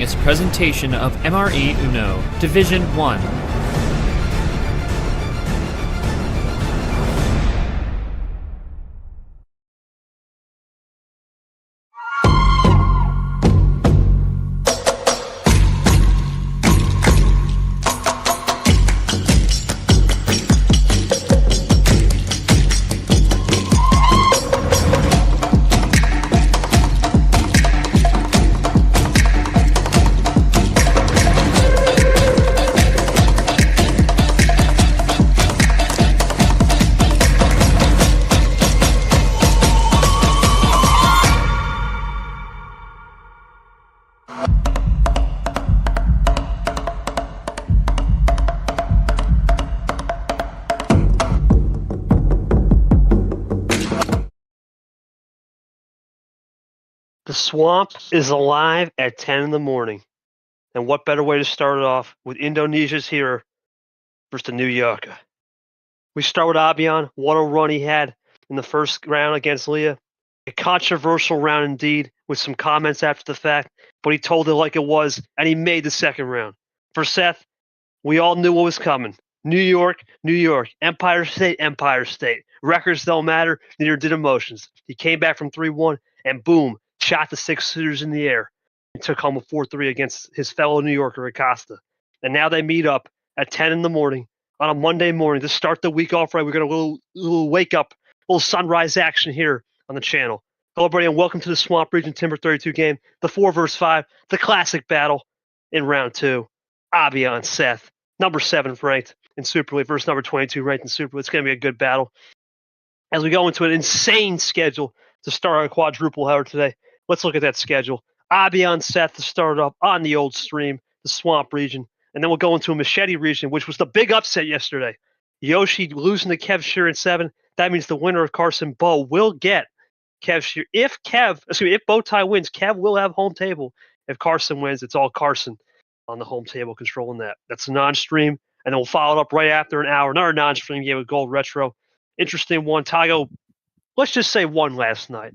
Its presentation of MRE Uno, Division 1. The swamp is alive at 10 in the morning. And what better way to start it off with Indonesia's hero versus the New Yorker. We start with Abyan. What a run he had in the first round against Leah. A controversial round indeed, with some comments after the fact, but he told it like it was, and he made the second round. For Seth, we all knew what was coming. New York, New York. Empire State, Empire State. Records don't matter, neither did emotions. He came back from 3-1, and boom, shot the six-shooters in the air and took home a 4-3 against his fellow New Yorker, Acosta. And now they meet up at 10 in the morning on a Monday morning to start the week off right. We got a little wake up, little sunrise action here on the channel. Hello, everybody, and welcome to the Swamp Region Timber 32 game, the 4 vs 5, the classic battle in round 2. Abyan, Seth, number 7 ranked in Super League versus number 22 ranked in Super League. It's going to be a good battle. As we go into an insane schedule to start our quadruple header today, let's look at that schedule. Abyan, Seth to start off on the old stream, the Swamp region, and then we'll go into a Machete region, which was the big upset yesterday. Yoshi losing to Kev Shear in 7. That means the winner of Carson Bow will get Kev Shear. If Bowtie wins, Kev will have home table. If Carson wins, it's all Carson on the home table controlling that. That's a non-stream, and then we'll follow it up right after an hour. Another non-stream game with Gold Retro. Interesting one. Tago, let's just say, won last night,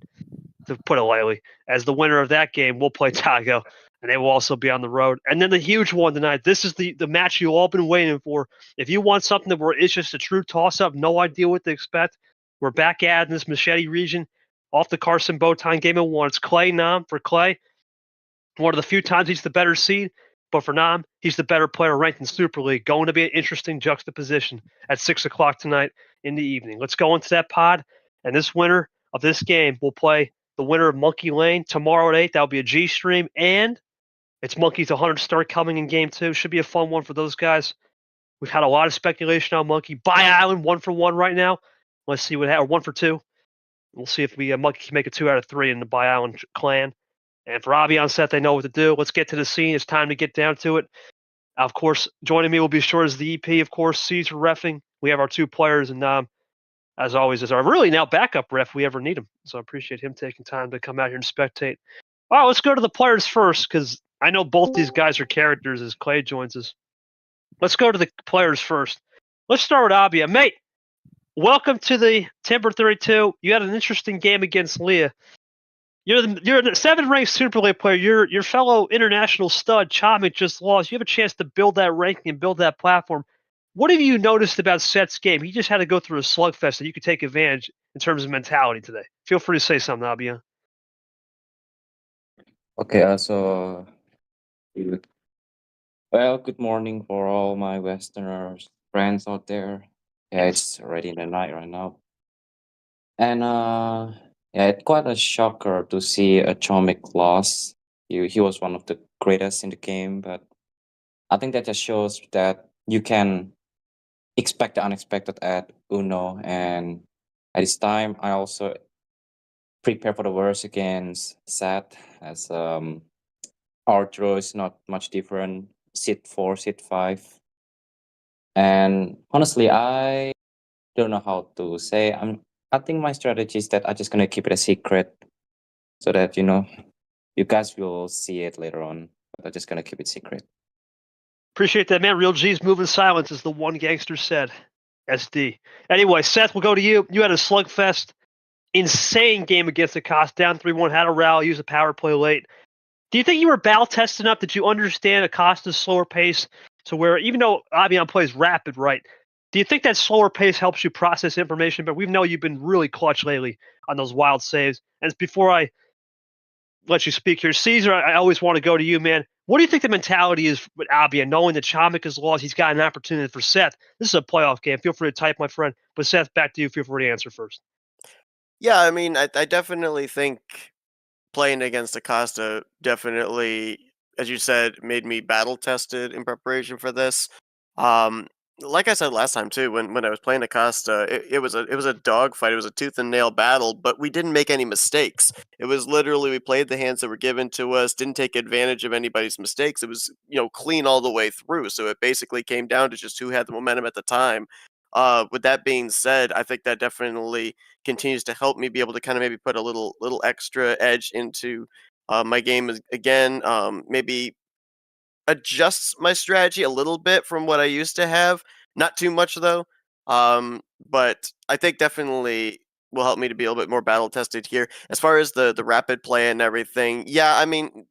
to put it lightly. As the winner of that game, we'll play Tago, and they will also be on the road. And then the huge one tonight. This is the match you've all been waiting for. If you want something where it's just a true toss-up, no idea what to expect, we're back at in this Machete region off the Carson Bowtime game of 1. It's Clay Nam for Clay. One of the few times he's the better seed, but for Nam, he's the better player ranked in Super League. Going to be an interesting juxtaposition at 6 o'clock tonight in the evening. Let's go into that pod, and this winner of this game will play the winner of Monkey Lane tomorrow at 8. That'll be a G stream, and it's Monkey's 100 start coming in game 2. Should be a fun one for those guys. We've had a lot of speculation on Monkey. By Island, 1 for 1 right now. Let's see what happens. 1 for 2. We'll see if Monkey can make a 2 out of 3 in the By Island clan. And for Abyan Seth, they know what to do. Let's get to the scene. It's time to get down to it. Of course, joining me will be sure as the EP, of course, Caesar reffing. We have our 2 players, and as always, is our really now backup ref if we ever need him. So I appreciate him taking time to come out here and spectate. All right, let's go to the players first, because I know both these guys are characters as Clay joins us. Let's go to the players first. Let's start with Abyan. Mate, welcome to the Timber 32. You had an interesting game against Leah. You're the 7th ranked Super League player. Your fellow international stud, Chomik, just lost. You have a chance to build that ranking and build that platform. What have you noticed about Seth's game? He just had to go through a slugfest that you could take advantage in terms of mentality today. Feel free to say something, Abyan. Okay, good morning for all my Westerners friends out there. Yeah, it's already in the night right now. And it's quite a shocker to see a Chomik loss. He was one of the greatest in the game, but I think that just shows that you can expect the unexpected at Uno. And at this time, I also prepare for the worst against Seth, as our draw is not much different. Sit 4, sit 5. And honestly, I don't know how to say. I think my strategy is that I'm just gonna keep it a secret, so that you guys will see it later on. But I'm just gonna keep it secret. Appreciate that, man. Real G's moving silence, as the one gangster said. SD. Anyway, Seth, we'll go to you. You had a slugfest, insane game against Acosta, down 3-1, had a rally, used a power play late. Do you think you were battle tested enough? Did you understand Acosta's slower pace to where, even though Abyan plays rapid, right? Do you think that slower pace helps you process information? But we know you've been really clutch lately on those wild saves. And before I let you speak here, Caesar, I always want to go to you, man. What do you think the mentality is with Abyan, knowing that Chomik is lost? He's got an opportunity for Seth. This is a playoff game. Feel free to type, my friend. But Seth, back to you. Feel free to answer first. Yeah, I mean, I definitely think playing against Acosta definitely, as you said, made me battle tested in preparation for this. Um, like I said last time too, when I was playing Acosta, it was a dogfight. It was a tooth and nail battle, but we didn't make any mistakes. It was literally we played the hands that were given to us, didn't take advantage of anybody's mistakes. It was clean all the way through. So it basically came down to just who had the momentum at the time. With that being said, I think that definitely continues to help me be able to kind of maybe put a little extra edge into my game again. Maybe adjust my strategy a little bit from what I used to have. Not too much though. But I think definitely will help me to be a little bit more battle tested here. As far as the rapid play and everything, yeah, I mean,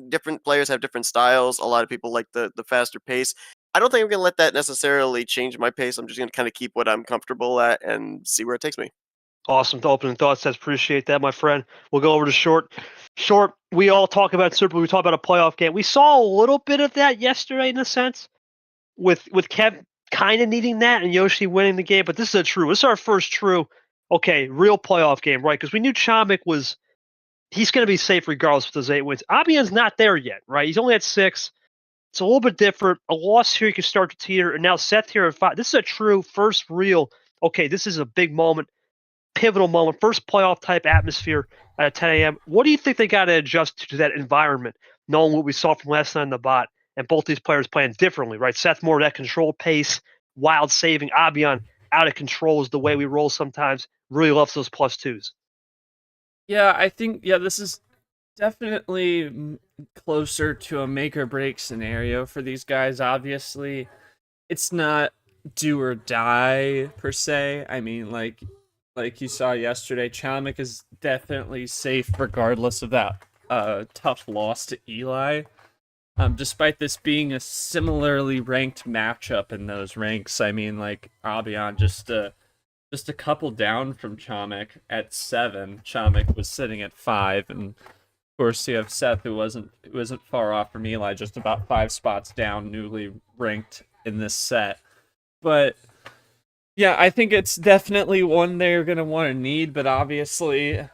different players have different styles. A lot of people like the faster pace. I don't think I'm gonna let that necessarily change my pace. I'm just gonna kind of keep what I'm comfortable at and see where it takes me. Awesome opening thoughts. I appreciate that, my friend. We'll go over to Short. Short, we all talk about Super Bowl. We talk about a playoff game. We saw a little bit of that yesterday in a sense with Kev kind of needing that and Yoshi winning the game. But this is our first true, real playoff game, right? Because we knew Chomik he's going to be safe regardless with those 8 wins. Abyan's not there yet, right? He's only at 6. It's a little bit different. A loss here, you can start to teeter. And now Seth here at 5. This is a true first real, this is a big moment. Pivotal moment, first playoff type atmosphere at 10 a.m. What do you think they got to adjust to that environment, knowing what we saw from last night in the bot, and both these players playing differently, right? Seth more that control pace, wild saving. Abyan out of control is the way we roll sometimes. Really loves those plus 2s. Yeah, I think this is definitely closer to a make or break scenario for these guys. Obviously, it's not do or die per se. I mean, like you saw yesterday, Chomik is definitely safe regardless of that tough loss to Eli. Despite this being a similarly ranked matchup in those ranks, I mean, like Abyan just a couple down from Chomik at 7. Chomik was sitting at 5, and of course you have Seth, who wasn't far off from Eli, just about 5 spots down, newly ranked in this set. But yeah, I think it's definitely one they're going to want to need, but obviously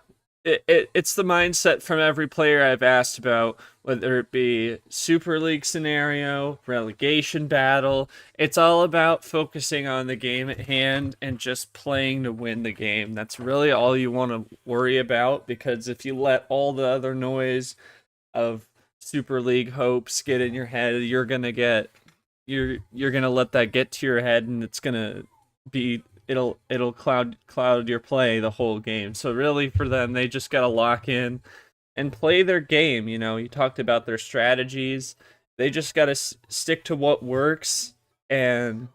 it's the mindset from every player I've asked about, whether it be Super League scenario, relegation battle. It's all about focusing on the game at hand and just playing to win the game. That's really all you want to worry about, because if you let all the other noise of Super League hopes get in your head, you're going to let that get to your head, and it's going to it'll cloud your play the whole game. So really for them, they just got to lock in and play their game. You talked about their strategies. They just got to stick to what works and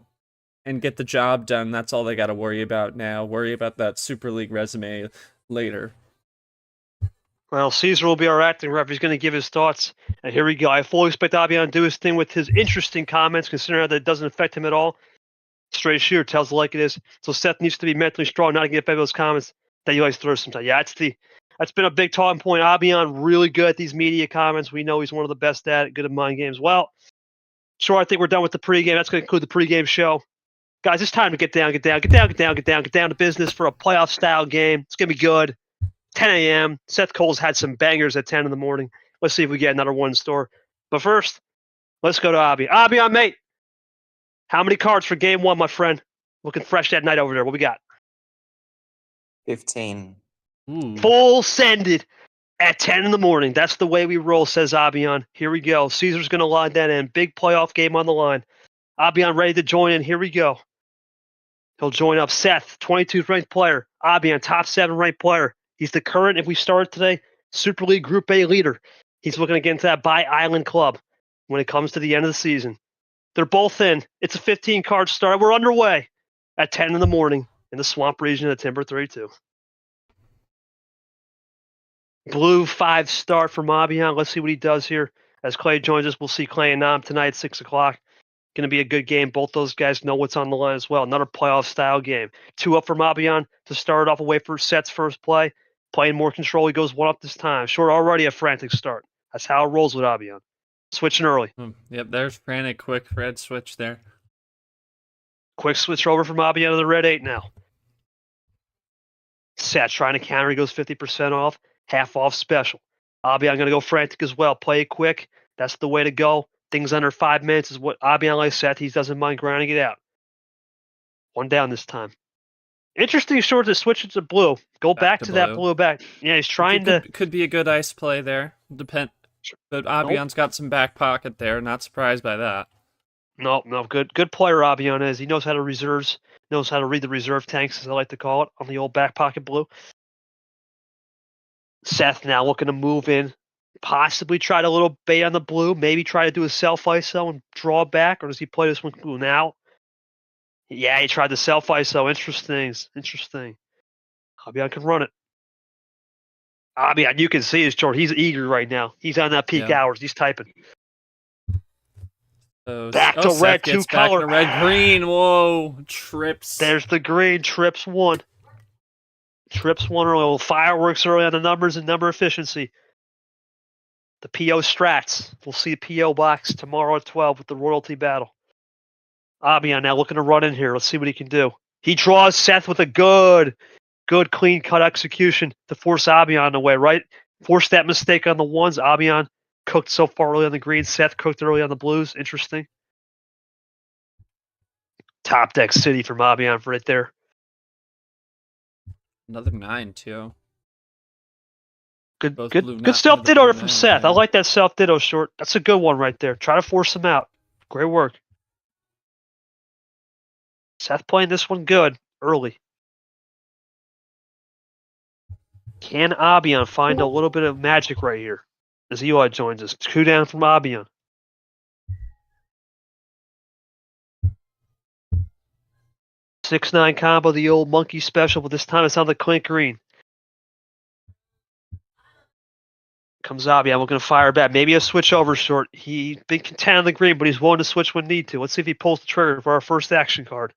get the job done. That's all they got to worry about now. Worry about that Super League resume later. Well, Caesar will be our acting ref. He's going to give his thoughts. And here we go. I fully expect Abyan to do his thing with his interesting comments, considering that it doesn't affect him at all. Straight shooter, tells it like it is. So Seth needs to be mentally strong, not to get back those comments that you always throw sometimes. Yeah, that's been a big talking point. Abyan really good at these media comments. We know he's one of the best at it, good at mind games. Well, sure, I think we're done with the pregame. That's going to conclude the pregame show. Guys, it's time to get down to business for a playoff style game. It's going to be good. 10 a.m. Seth Cole's had some bangers at 10 in the morning. Let's see if we get another one in store. But first, let's go to Abyan. Abyan, mate. How many cards for game 1, my friend? Looking fresh that night over there. What we got? 15. Full sended at 10 in the morning. That's the way we roll, says Abyan. Here we go. Caesar's going to line that in. Big playoff game on the line. Abyan ready to join in. Here we go. He'll join up Seth, 22th ranked player. Abyan, top 7 ranked player. He's the current, if we started today, Super League Group A leader. He's looking to get into that Buy Island club when it comes to the end of the season. They're both in. It's a 15-card start. We're underway at 10 in the morning in the swamp region of Timber 32. Blue 5 start from Abyan. Let's see what he does here. As Clay joins us, we'll see Clay and Nam tonight at 6 o'clock. Going to be a good game. Both those guys know what's on the line as well. Another playoff style game. 2 up from Abyan to start off away for Seth's first play. Playing more control. He goes 1 up this time. Short already a frantic start. That's how it rolls with Abyan. Switching early. Yep, there's frantic, quick red switch there. Quick switch over from Abyan to the red 8 now. Seth trying to counter. He goes 50% off. Half off special. Abyan going to go frantic as well. Play it quick. That's the way to go. Things under 5 minutes is what Abyan likes. Seth, he doesn't mind grinding it out. 1 down this time. Interesting short to switch it to blue. Go back to that blue back. Yeah, he's trying to. Could be a good ice play there. But Abyan's got some back pocket there. Not surprised by that. No. Good player Abyan is. He knows how to reserves. Knows how to read the reserve tanks, as I like to call it, on the old back pocket blue. Seth now looking to move in. Possibly try a little bait on the blue. Maybe try to do a self ISO and draw back. Or does he play this one blue now? Yeah, he tried the self ISO. Interesting. Abyan can run it. Abyan, you can see his chart. He's eager right now. He's on that peak hours. He's typing. Back to red, Seth 2 color. Back to red, green. Whoa, trips. There's the green. Trips 1. Trips 1 early. Fireworks early on the numbers and number efficiency. The PO strats. We'll see the PO box tomorrow at 12 with the royalty battle. Abyan now looking to run in here. Let's see what he can do. He draws Seth with a good clean cut execution to force Abyan away, right? Force that mistake on the ones. Abyan cooked so far early on the green. Seth cooked early on the blues. Interesting. Top deck city from Abyan right there. Another 9 too. Good self ditto from Seth. I like that self ditto short. That's a good one right there. Try to force him out. Great work. Seth playing this one good early. Can Abyan find a little bit of magic right here as Eli joins us? 2 down from Abyan. Six-nine combo, the old monkey special, but this time it's on the clink green. Comes Abyan, we're going to fire back. Maybe a switch over short. He's been content on the green, but he's willing to switch when need to. Let's see if he pulls the trigger for our first action card.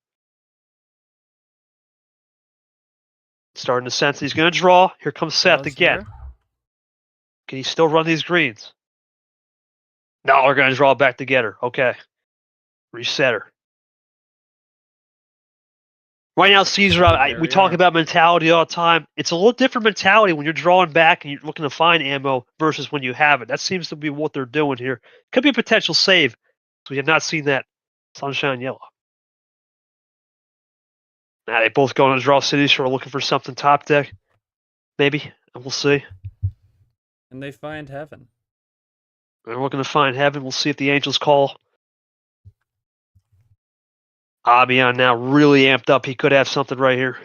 Starting to sense he's going to draw. Here comes Seth again. Can he still run these greens? No, we're going to draw back together. Okay. Reset her. Right now, Caesar, we talk about mentality all the time. It's a little different mentality when you're drawing back and you're looking to find ammo versus when you have it. That seems to be what they're doing here. Could be a potential save. We have not seen that sunshine yellow. Now they both go on to draw cities, so we're looking for something top deck. Maybe. And we'll see. And they find heaven. We're looking to find heaven. We'll see if the angels call. Abyan now really amped up. He could have something right here.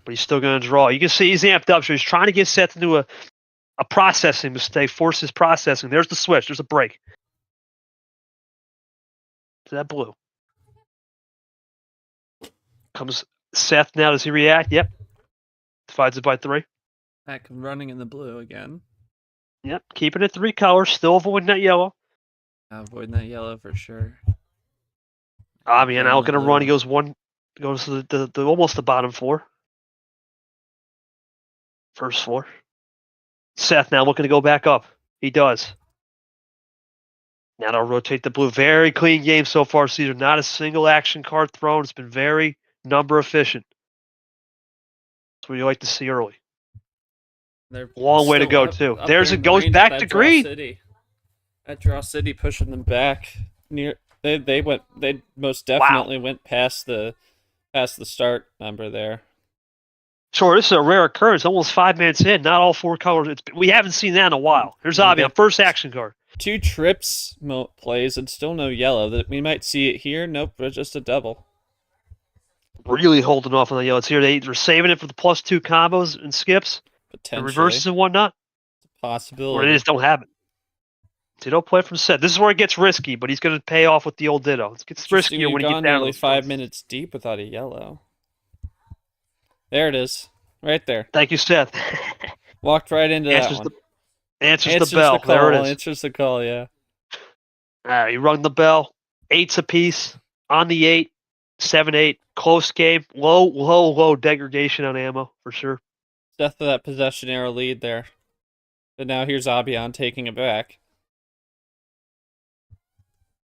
But he's still going to draw. You can see he's amped up. So he's trying to get Seth into a processing mistake. Force his processing. There's the switch. There's a break. To that blue. Comes Seth now. Does he react? Yep. Divides it by 3. Back running in the blue again. Yep. Keeping it 3 colors. Still avoiding that yellow. Avoiding that yellow for sure. Abyan now going to run. He goes to the almost the bottom floor. First floor. Seth now looking to go back up. He does. Now they'll rotate the blue. Very clean game so far, Caesar. Not a single action card thrown. It's been very number efficient. That's what you like to see early. Long way to go, too. There's it goes back to green. That draw city pushing them back near. They most definitely went past the start number there. Sure, this is a rare occurrence. Almost 5 minutes in, not all 4 colors. We haven't seen that in a while. Here's Abyan, first action card. 2 trips plays and still no yellow. That we might see it here. Nope, but just a double. Really holding off on the yellow. It's here. They're saving it for the +2 combos and skips, and reverses and whatnot. It's a possibility. Or they just don't have it. Ditto play from Seth. This is where it gets risky, but he's going to pay off with the old Ditto. It gets riskier when you get down nearly 5 minutes deep without a yellow. There it is. Right there. Thank you, Seth. Walked right into Answers that one. answers the bell. There it is. Answers the call, yeah. He rung the bell. 8s apiece on the 8. 7-8. Close game. Low degradation on ammo for sure. Death of that possession arrow lead there. But now here's Abyan taking it back.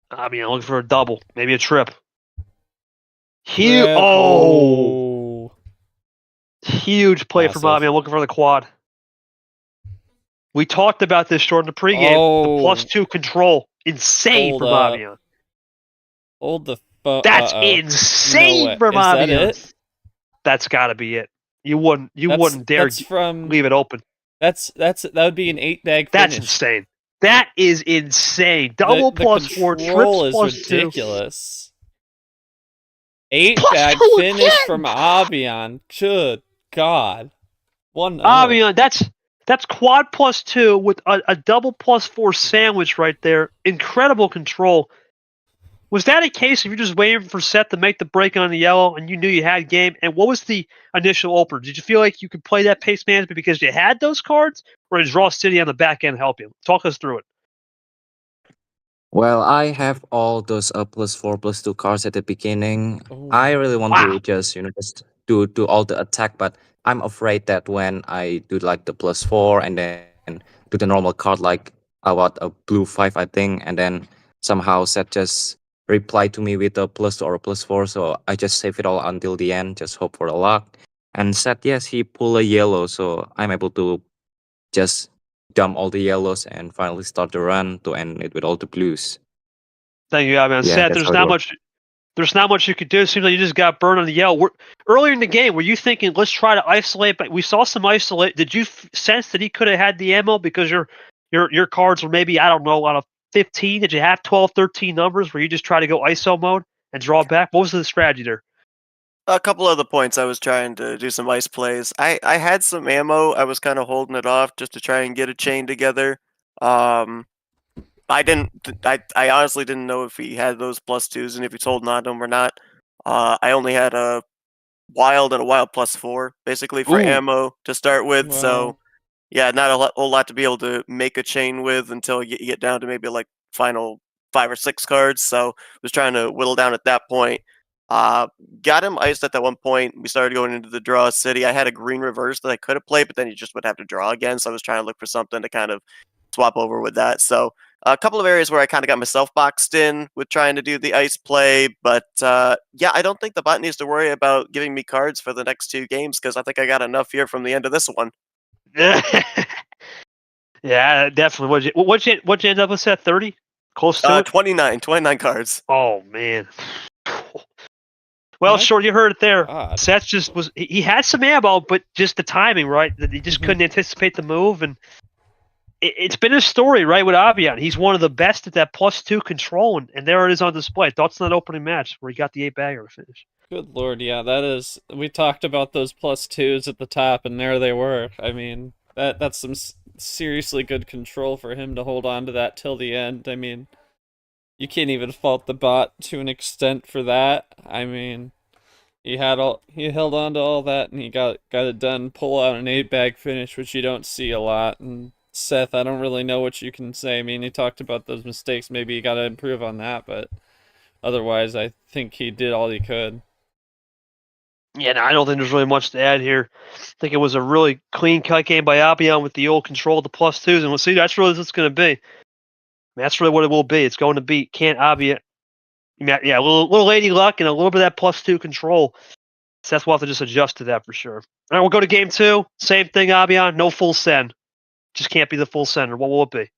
I mean, looking for a double, maybe a trip. Trip. Oh. Huge play from Massive. Bobby. I'm looking for the quad. We talked about this short in the pregame. Oh. The +2 control. Insane Hold for up. Bobby. Hold the phone. That's insane for Is Bobby. that it? That's got to be it. You wouldn't dare leave it open. That would be an 8-bag finish. That's insane. That is insane. Double the +4, control trips is +2. ridiculous. 8-bag finish again! from Abyan. Good God. 1-0. Abyan, that's quad +2 with a double +4 sandwich right there. Incredible control. Was that a case of you're just waiting for Seth to make the break on the yellow and you knew you had game? And what was the initial opener? Did you feel like you could play that pace management because you had those cards? Or did Draw City on the back end help you? Talk us through it. Well, I have all those +4, +2 cards at the beginning. Oh. I really want Wow. to just do all the attack, but I'm afraid that when I do like the +4 and then do the normal card like about a blue 5, I think, and then somehow Seth just reply to me with a +2 or a +4, so I just save it all until the end, just hope for the luck. And Seth, yes, he pulled a yellow, so I'm able to just dump all the yellows and finally start the run to end it with all the blues. Thank you, Abyan. Yeah, Seth, that's there's how it not works. much. There's not much you could do. It seems like you just got burned on the yellow. Earlier in the game, were you thinking, let's try to isolate? But we saw some isolate. Did you sense that he could have had the ammo because your cards were maybe, I don't know, out of 15? Did you have 12, 13 numbers where you just try to go ISO mode and draw back? What was the strategy there? A couple other points I was trying to do some ice plays. I had some ammo. I was kind of holding it off just to try and get a chain together. I honestly didn't know if he had those +2s and if he's holding on to them or not. I only had a wild and a wild +4 basically for Ooh. ammo to start with. Wow. So yeah, not a whole lot to be able to make a chain with until you get down to maybe like final 5 or 6 cards. So was trying to whittle down at that point. Got him iced at that one point. We started going into the draw city. I had a green reverse that I could have played, but then you just would have to draw again. So I was trying to look for something to kind of swap over with that. So a couple of areas where I kind of got myself boxed in with trying to do the ice play. But yeah, I don't think the bot needs to worry about giving me cards for the next 2 games because I think I got enough here from the end of this one. Yeah, definitely. What'd you end up with, Seth? 30? Close to it? 29 cards. Oh, man. Well, My Short, you heard it there. God. Seth just was, he had some ammo, but just the timing, right? That he just couldn't anticipate the move. And it's been a story, right, with Abyan. He's one of the best at that +2 control, and there it is on display. Thoughts on that opening match where he got the 8-bagger to finish? Good Lord, yeah, that is. We talked about those +2s at the top, and there they were. I mean, that's some seriously good control for him to hold on to that till the end. I mean, you can't even fault the bot to an extent for that. I mean, he held on to all that, and he got it done. Pull out an 8-bag finish, which you don't see a lot. And Seth, I don't really know what you can say. I mean, he talked about those mistakes. Maybe you got to improve on that, but otherwise, I think he did all he could. Yeah, no, I don't think there's really much to add here. I think it was a really clean-cut game by Abyan with the old control of the +2s, and we'll see. That's really what it's going to be. That's really what it will be. It's going to be Abyan. Yeah, a little lady luck and a little bit of that +2 control. Seth will have to just adjust to that for sure. All right, we'll go to game 2. Same thing, Abyan. No full send. Just can't be the full sender. What will it be?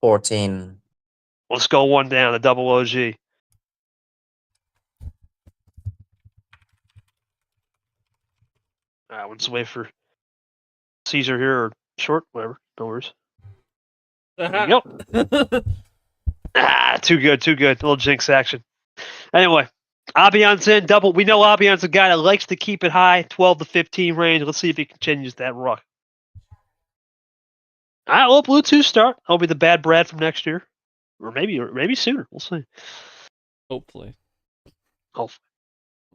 14. Let's go one down, the double OG. All right, we'll just wait for Caesar here or Short, whatever. No worries. There you go. Too good. A little jinx action. Anyway, Abyan's in double. We know Abyan's a guy that likes to keep it high, 12 to 15 range. Let's see if he continues that ruck. All right, well, Blue 2 start. That'll be the bad Brad from next year. Or maybe sooner. We'll see. Hopefully.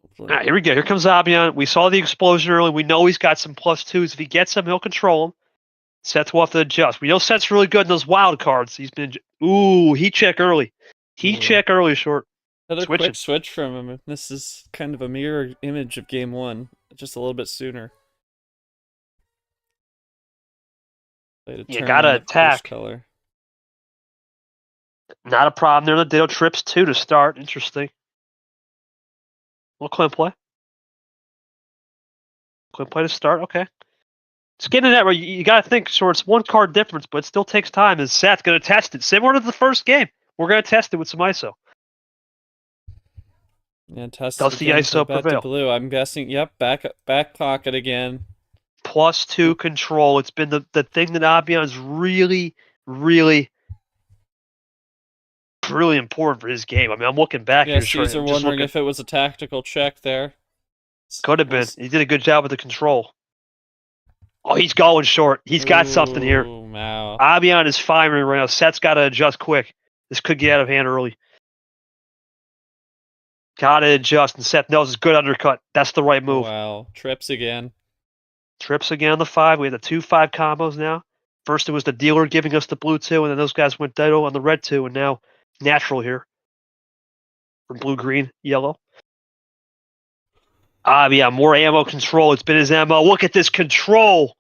Hopefully. All right, here we go. Here comes Abyan. We saw the explosion early. We know he's got some +2s. If he gets them, he'll control them. Seth will have to adjust. We know Seth's really good in those wild cards. He's been. Ooh, heat check early. Heat Ooh. check early, short. Another Switching. quick switch from him. This is kind of a mirror image of game one, just a little bit sooner. You gotta attack. Color. Not a problem there. The Ditto trips 2 to start. Interesting. Little Clint play. Clint play to start. Okay. It's getting that right. You got to think, sure, it's one card difference, but it still takes time. Is Seth going to test it? Similar to the first game. We're going to test it with some ISO. Yeah, test Does it the again ISO for bet prevail? to blue. I'm guessing, yep, back pocket again. +2 control. It's been the thing that Abyan is really, really, really important for his game. I mean, I'm looking back Yeah, here. Caesar wondering if it was a tactical check there. Could have been. He did a good job with the control. Oh, he's going short. He's got something here. Wow. Abyan is firing right now. Seth's got to adjust quick. This could get out of hand early. Got to adjust, and Seth knows it's good undercut. That's the right move. Wow. Trips again. Trips again on the 5. We have the 2-5 combos now. First, it was the dealer giving us the blue 2, and then those guys went Ditto on the red 2, and now natural here. From blue, green, yellow. Yeah, more ammo control. It's been his ammo. Look at this control.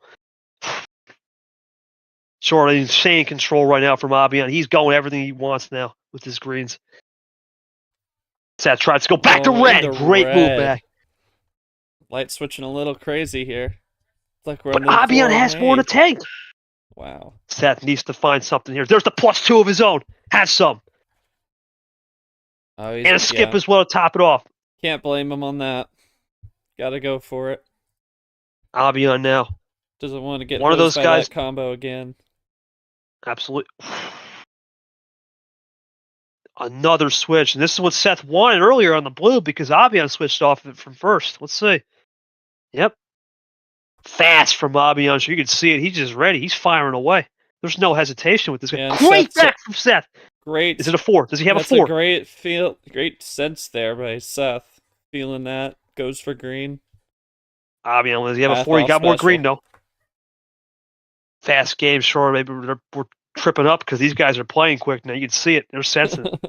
Sort of insane control right now from Abyan. He's going everything he wants now with his greens. Seth tries to go back to red. Great move back. Light switching a little crazy here. It's like we're But Abyan has 4 in the tank. Wow. Seth needs to find something here. There's the +2 of his own. Has some. Oh, and a skip as well to top it off. Can't blame him on that. Gotta go for it. Abyan now. Doesn't want to get one of those guys that combo again. Absolutely. Another switch. And this is what Seth wanted earlier on the blue because Abyan switched off of it from first. Let's see. Yep. Fast from Abyan. So you can see it. He's just ready. He's firing away. There's no hesitation with this guy. Great back from Seth. Great. Is it a 4? Does he have a 4? Great sense there by Seth. Feeling that. Goes for green. Abyan, does he have a 4? He got more green though. Fast game, sure. Maybe we're tripping up because these guys are playing quick now. You can see it. They're sensing it.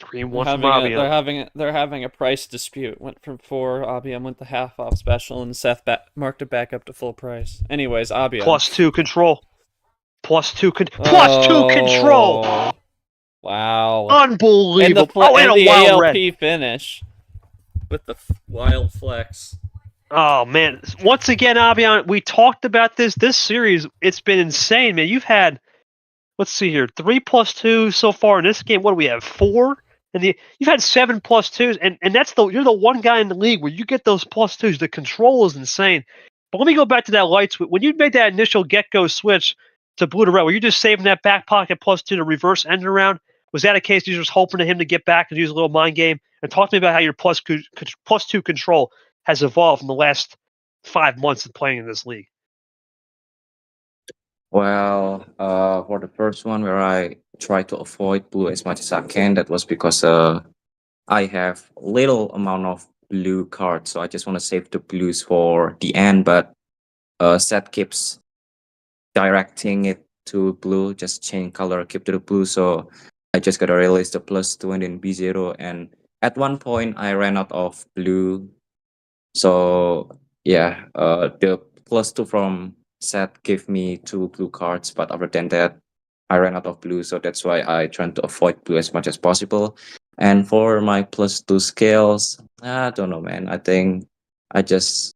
Green one from Abyan. They're having a price dispute. Went from 4. Abyan went the half off special, and Seth marked it back up to full price. Anyways, Abyan. +2 control. +2 control. Wow. Unbelievable. And a the wild ALP red finish with the wild flex. Oh man! Once again, Abyan, we talked about this. This series, it's been insane, man. You've had, let's see here, 3 +2 so far in this game. What do we have? 4, and you've had 7 +2s, and you're the one guy in the league where you get those +2s. The control is insane. But let me go back to that light switch. When you made that initial get-go switch to blue to red, were you just saving that back pocket +2 to reverse end around? Was that a case you were just hoping to him to get back and use a little mind game? And talk to me about how your +2 control has evolved in the last 5 months of playing in this league. Well, for the first one where I try to avoid blue as much as I can, that was because I have little amount of blue cards, so I just want to save the blues for the end. But Seth keeps directing it to blue, just change color, keep to the blue. So I just gotta release the +2 and then B0. And at one point I ran out of blue. So yeah, the +2 from Seth gave me 2 blue cards, but other than that, I ran out of blue. So that's why I try to avoid blue as much as possible. And for my +2 scales, I don't know, man. I think I just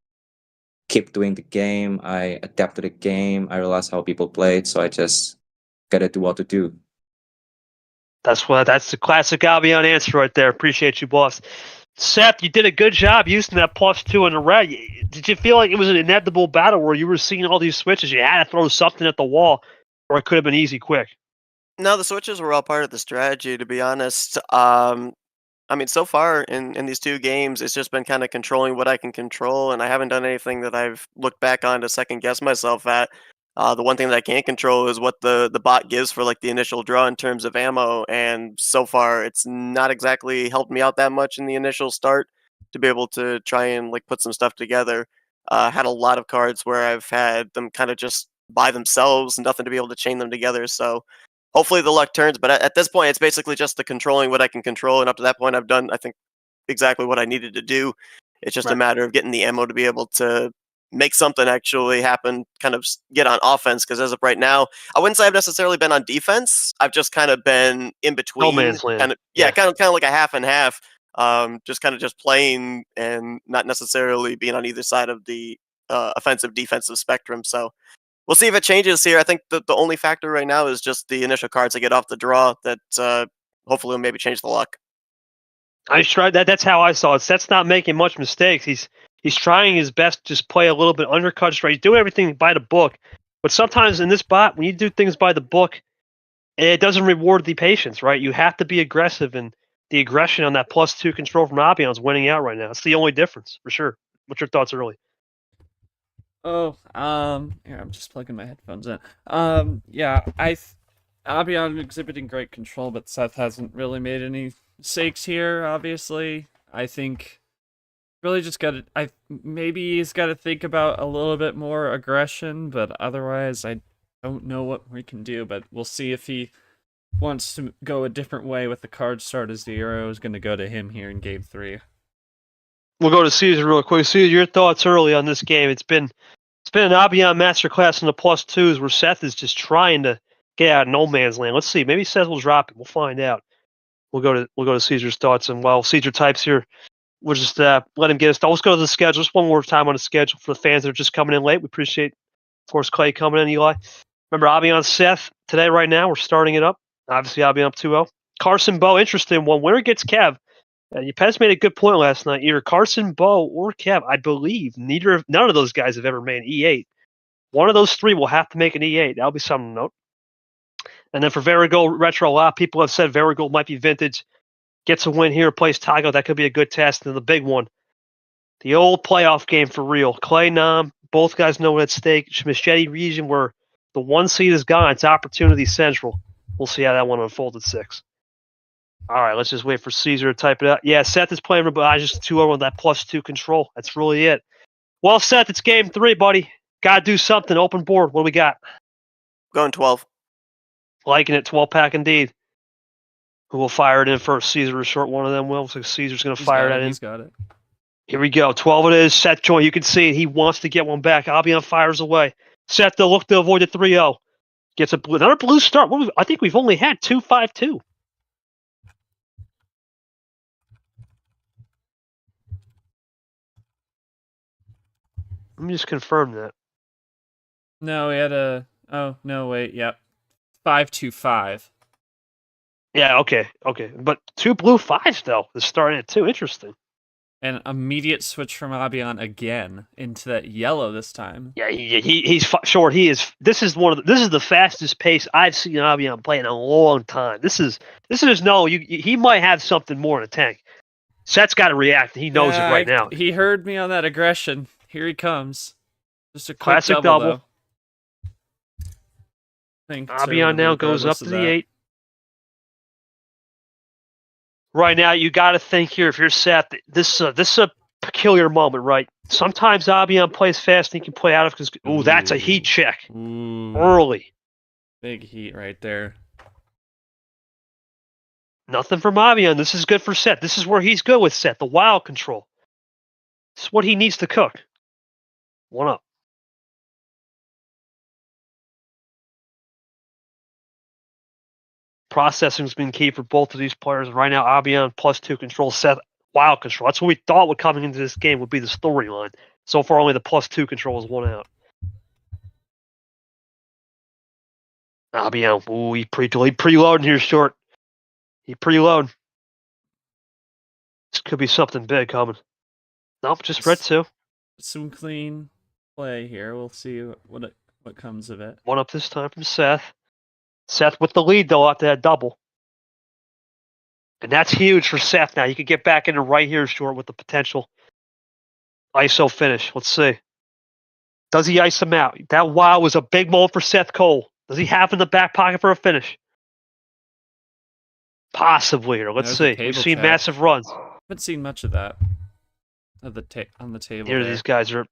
keep doing the game. I adapt to the game. I realize how people play it, so I just gotta do what to do. That's the classic Abyan answer right there. Appreciate you, boss. Seth, you did a good job using that +2 in the red. Did you feel like it was an inevitable battle where you were seeing all these switches? You had to throw something at the wall, or it could have been easy quick. No, the switches were all part of the strategy, to be honest. I mean, so far in these 2 games, it's just been kind of controlling what I can control, and I haven't done anything that I've looked back on to second guess myself at. The one thing that I can't control is what the bot gives for like the initial draw in terms of ammo, and so far it's not exactly helped me out that much in the initial start to be able to try and like put some stuff together. Had a lot of cards where I've had them kind of just by themselves, nothing to be able to chain them together. So hopefully the luck turns, but at this point it's basically just the controlling what I can control, and up to that point I've done I think exactly what I needed to do. It's just a matter of getting the ammo to be able to make something actually happen, kind of get on offense. Because as of right now, I wouldn't say I've necessarily been on defense. I've just kind of been in No between, man's land. kind of kind of like a half and half. Just kind of just playing and not necessarily being on either side of the offensive defensive spectrum. So we'll see if it changes here. I think the only factor right now is just the initial cards I get off the draw that hopefully will maybe change the luck. I tried that. That's how I saw it. Seth's not making much mistakes. He's trying his best to just play a little bit undercut straight. He's doing everything by the book. But sometimes in this bot, when you do things by the book, it doesn't reward the patience, right? You have to be aggressive, and the aggression on that +2 control from Abyan is winning out right now. It's the only difference, for sure. What's your thoughts early? Oh, here, I'm just plugging my headphones in. Yeah, Abyan exhibiting great control, but Seth hasn't really made any mistakes here, obviously. I think really just maybe he's got to think about a little bit more aggression, but otherwise I don't know what we can do, but we'll see if he wants to go a different way with the card start, as the arrow is going to go to him here in game 3. We'll go to Caesar real quick. Caesar, your thoughts early on this game. It's been an Abyan masterclass in the +2s where Seth is just trying to get out of no man's land. Let's see. Maybe Seth will drop it. We'll find out. We'll go to Caesar's thoughts, and while Caesar types here, we'll just let him get us. Let's go to the schedule. Just one more time on the schedule for the fans that are just coming in late. We appreciate, of course, Clay coming in. Eli, remember Abyan Seth today. Right now, we're starting it up. Obviously, Abyan up 2-0. Carson Bo, interesting one. Winner gets Kev. Yepes made a good point last night. Either Carson Bo or Kev, I believe, none of those guys have ever made an E8. One of those three will have to make an E8. That'll be something to note. And then for Varigold Retro, a lot of people have said Varigold might be vintage. Gets a win here, plays Tygo. That could be a good test. And the big one, the old playoff game for real. Clay, Nam, both guys know what's at stake. Machete region where the 1 seed is gone. It's Opportunity Central. We'll see how that one unfolds at 6. All right, let's just wait for Caesar to type it out. Yeah, Seth is playing Rabaj just 2-0 with that +2 control. That's really it. Well, Seth, it's game 3, buddy. Got to do something. Open board. What do we got? Going 12. Liking it. 12-pack indeed. Who will fire it in first? Caesar or short one of them will. So Caesar's going to fire that in. He's got it. Here we go. 12 it is. Seth joint. You can see it. He wants to get one back. Abyan fires away. Seth, they'll look to avoid the 3-0. Gets another blue start. I think we've only had 2-5-2. Let me just confirm that. No, we had a... Oh, no, wait, yep. 5-2-5. Yeah, okay. But 2 blue 5s, though, is starting at 2. Interesting. An immediate switch from Abyan again into that yellow this time. Yeah, he's short. He is. This is the fastest pace I've seen Abyan play in a long time. This is he might have something more in the tank. Seth's got to react. He knows it right now. He heard me on that aggression. Here he comes. Just a quick Classic double. Abyan now goes up to the 8. Right now, you got to think here. If you're Seth, this is a peculiar moment, right? Sometimes Abyan plays fast and he can play out of because that's a heat check early. Big heat right there. Nothing from Abyan. This is good for Seth. This is where he's good with Seth. The wild control. This is what he needs to cook. 1 up. Processing's been key for both of these players. Right now, Abyan +2 control, Seth wild control. That's what we thought would coming into this game would be the storyline. So far, only the +2 control is 1 out. Abyan, he preloading here short. He preload. This could be something big coming. Nope, just red 2. Some clean play here. We'll see what comes of it. 1 up this time from Seth. Seth with the lead, though, after that double. And that's huge for Seth now. You could get back into right here short with the potential ISO finish. Let's see. Does he ice him out? That wild was a big moment for Seth Cole. Does he have in the back pocket for a finish? Possibly here. Let's There's see. a We've table seen check. massive runs. Haven't seen much of that. On the table. Neither of there. these guys are.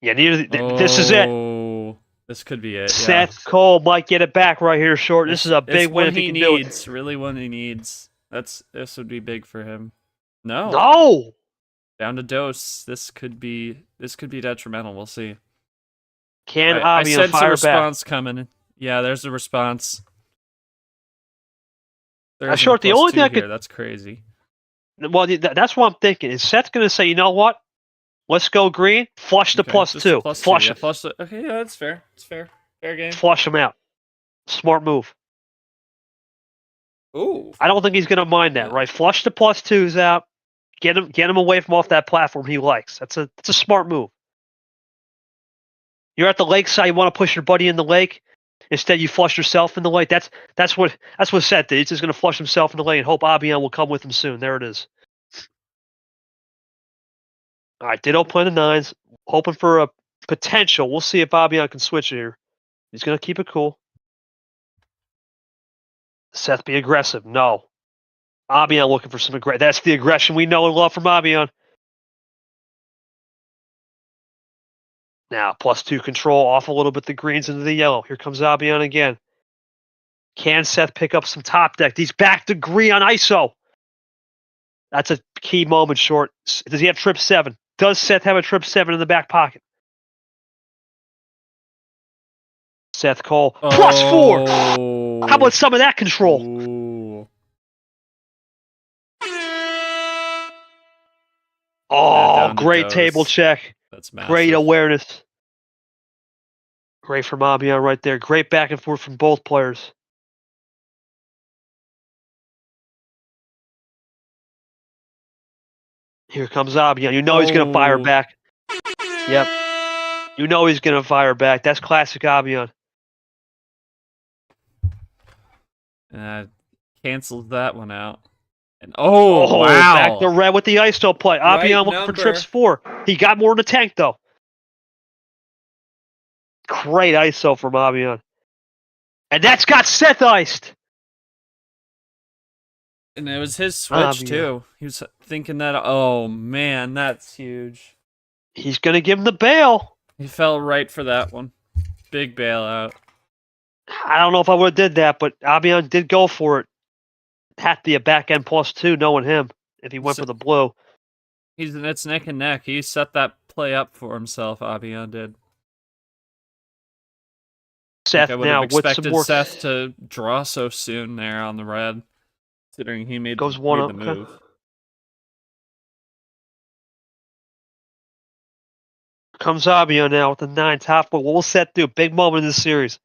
Yeah, this is it. Oh, this could be it. Seth Cole might get it back right here, short. This is a It's big win what if he he can do it. needs. Really, what he needs. This would be big for him. No. No. Down to dose. This could be detrimental. We'll see. Can I Abyan sense a fire back? response coming. Yeah, there's a response. There's Short, the only thing I could. That's crazy. Well, that's what I'm thinking. Is Seth going to say, you know what? Let's go green. Flush the Okay, plus just two. plus Flush two. Yeah, it. plus the, okay, yeah, that's fair. It's fair. Fair game. Flush him out. Smart move. Ooh. I don't think he's going to mind that, right? Flush the plus twos out. Get him away from off that platform he likes. That's a smart move. You're at the lakeside. You want to push your buddy in the lake. Instead, you flush yourself in the lake. That's what Seth did. He's just going to flush himself in the lake and hope Abyan will come with him soon. There it is. All right, Ditto playing the nines, hoping for a potential. We'll see if Abyan can switch here. He's going to keep it cool. Seth, be aggressive. No. Abyan looking for some aggression. That's the aggression we know and love from Abyan. Now, plus two control, off a little bit the greens into the yellow. Here comes Abyan again. Can Seth pick up some top deck? He's back to green on ISO. That's a key moment, short. Does he have trip 7? Does Seth have a trip 7 in the back pocket? Seth Cole. Plus 4! How about some of that control? Ooh. Oh, great table check. That's massive. Great awareness. Great from Abyan right there. Great back and forth from both players. Here comes Abyan. You know he's going to fire back. Yep. You know he's going to fire back. That's classic Abyan. Cancels that one out. And wow. Back to red with the ISO play. Abyan looking for trips 4. He got more in the tank, though. Great ISO from Abyan. And that's got Seth iced. And it was his switch, too. He was thinking that, oh, man, that's huge. He's going to give him the bail. He fell right for that one. Big bailout. I don't know if I would have did that, but Abyan did go for it. Had to be a back end plus 2, knowing him, if he went for the blue. It's neck and neck. He set that play up for himself, Abyan did. Seth I would now have with expected some more. Seth to draw so soon there on the red, considering he made, Goes one made up, the move. Comes Abyan now with the 9 top. But what will Seth do? Big moment in the series.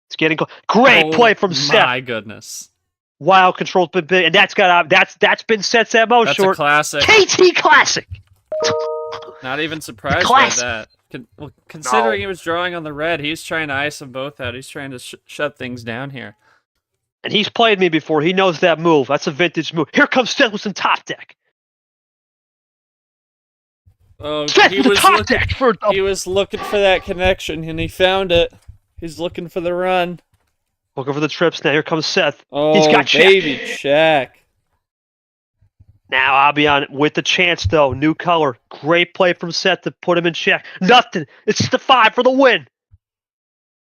It's getting great play from Seth. My goodness. Wild control's been big, and that's been Seth's MO. That's short. A classic. KT classic. Not even surprised by that. Considering he was drawing on the red, he's trying to ice them both out. He's trying to shut things down here. And he's played me before. He knows that move. That's a vintage move. Here comes Seth with some top deck. Oh, Seth with the top deck for. He was looking for that connection, and he found it. He's looking for the run. Looking for the trips now. Here comes Seth. Oh, he's got baby check. Now Abyan with the chance, though. New color. Great play from Seth to put him in check. Nothing. It's the 5 for the win.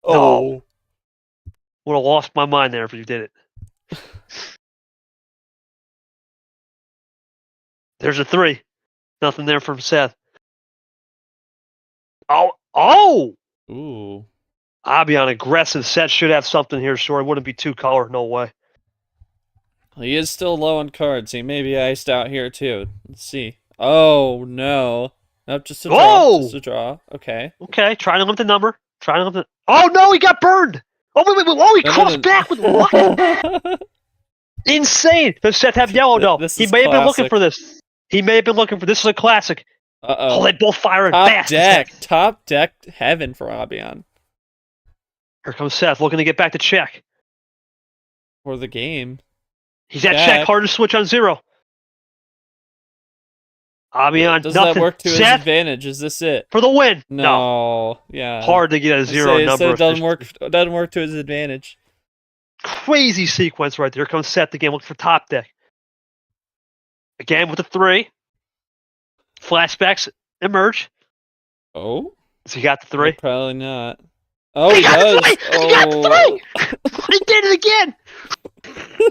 Oh. No. Would have lost my mind there if you did it. There's a 3. Nothing there from Seth. Oh! Ooh. Abyan aggressive. Seth should have something here, sure. It wouldn't be 2 color. No way. He is still low on cards. He may be iced out here, too. Let's see. Oh, no. Nope, just a draw. Oh! Just a draw. Okay. Okay, trying to limit the number. Oh, no, he got burned! Oh, wait. Oh, he crossed back with luck! Insane! Does Seth have yellow, though? He may have been looking for this. This is a classic. Uh-oh. Oh, they both firing Top fast. deck. Top deck heaven for Abyan. Here comes Seth, looking to get back to check. For the game. He's at check, hard to switch on 0. Abyan, Does nothing. that work to his Seth, advantage? Is this it? for the win. No. Yeah. Hard to get a zero So number. it doesn't work to his advantage. Crazy sequence right there. Here comes Seth again. Look for top deck. Again with the 3. Flashbacks emerge. Oh? So he got the 3. Probably not. Oh, he got does. the 3! He got the 3! He did it again!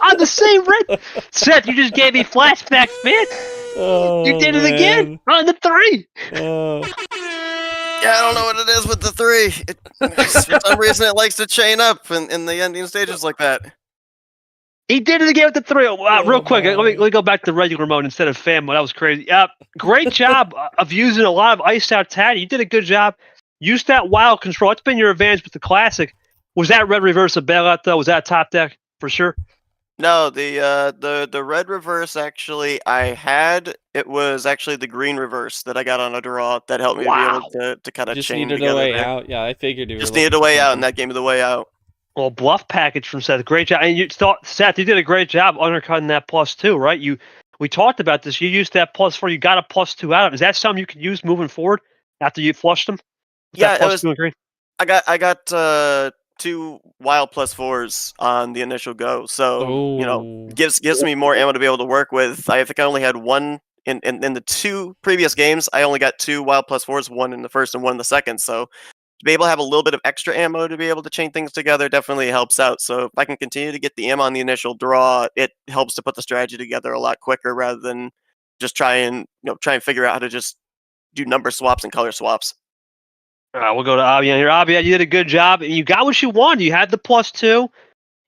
On the same red. Seth, you just gave me flashbacks, man. Oh, You did it again on the 3. Oh. Yeah, I don't know what it is with the 3. For some reason, it likes to chain up in the ending stages like that. He did it again with the 3. Wow, real quick, my. let me go back to regular mode instead of fan mode. That was crazy. Great job of using a lot of iced out tag. You did a good job. Use that wild control. It's been your advantage with the classic. Was that red reverse a bailout though? Was that top deck for sure? No, the red reverse actually I had. It was actually the green reverse that I got on a draw that helped me be able to kind of Just chain needed a together way there. out. Yeah, I figured you Just were needed a looking way for out in something. that game of the way out. Well, bluff package from Seth. Great job. And you thought, Seth, you did a great job undercutting that +2, right? We talked about this. You used that +4. You got a +2 out of it. Is that something you could use moving forward after you flushed them? Yeah, that it was. +2 and green? I got 2 wild +4s on the initial go, so Oh. gives me more ammo to be able to work with. I think I only had 1 in the 2 previous games. I only got 2 wild +4s, 1 in the first and 1 in the second. So to be able to have a little bit of extra ammo to be able to chain things together definitely helps out. So if I can continue to get the ammo on the initial draw, it helps to put the strategy together a lot quicker rather than just try and figure out how to just do number swaps and color swaps. All right, we'll go to Abyan here. Abyan, you did a good job. You got what you wanted. You had the +2.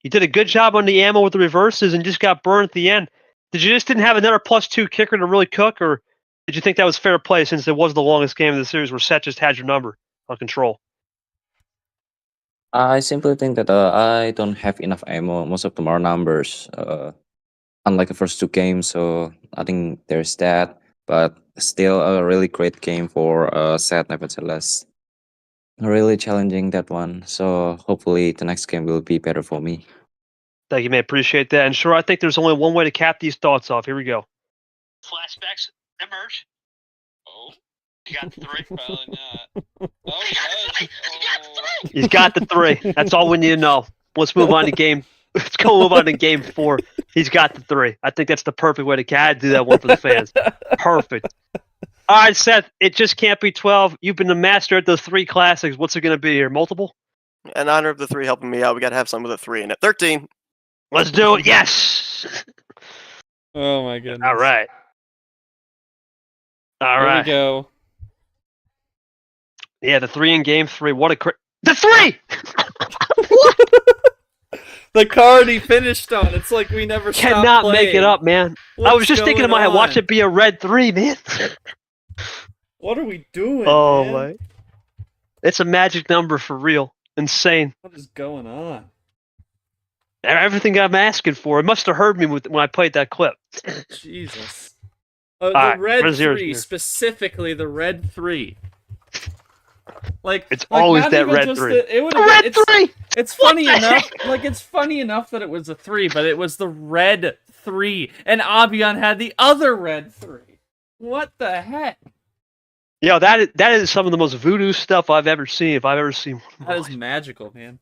You did a good job on the ammo with the reverses and just got burned at the end. Did you just didn't have another +2 kicker to really cook, or did you think that was fair play since it was the longest game of the series where Seth just had your number on control? I simply think that I don't have enough ammo. Most of them are numbers. Unlike the first 2 games, so I think there's that. But still a really great game for Seth, nevertheless. Really challenging that one. So hopefully the next game will be better for me. Thank you, man. Appreciate that. And sure, I think there's only one way to cap these thoughts off. Here we go. Flashbacks emerge. Oh, you got the 3. Probably not. Oh, he does. Oh. He's got the 3. That's all we need to know. Let's move on to game. Let's go move on to game 4. He's got the 3. I think that's the perfect way to do that one for the fans. Perfect. All right, Seth. It just can't be 12. You've been the master at those 3 classics. What's it going to be here? Multiple? In honor of the 3 helping me out, we got to have some with a 3 in it. 13. Let's do it. Yes. Oh my goodness. All right. All Here right. we go. Yeah, the 3 in game 3. What a the 3. The card he finished on. It's like we never stopped Cannot playing. make it up, man. I was What's just thinking in going my head, watch on? it be a red 3, man. What are we doing? Oh man? my! It's a magic number for real. Insane. What is going on? Everything I'm asking for. It must have heard me when I played that clip. Jesus. The right, red where's yours 3, here? specifically the red 3. Like It's always not that even red just 3. It would Red it's, 3. It's What funny the enough. heck? Like it's funny enough that it was a 3, but it was the red 3, and Abyan had the other red 3. What the heck? Yo, that is some of the most voodoo stuff I've ever seen. If I've ever seen one. in my That is life. magical, man.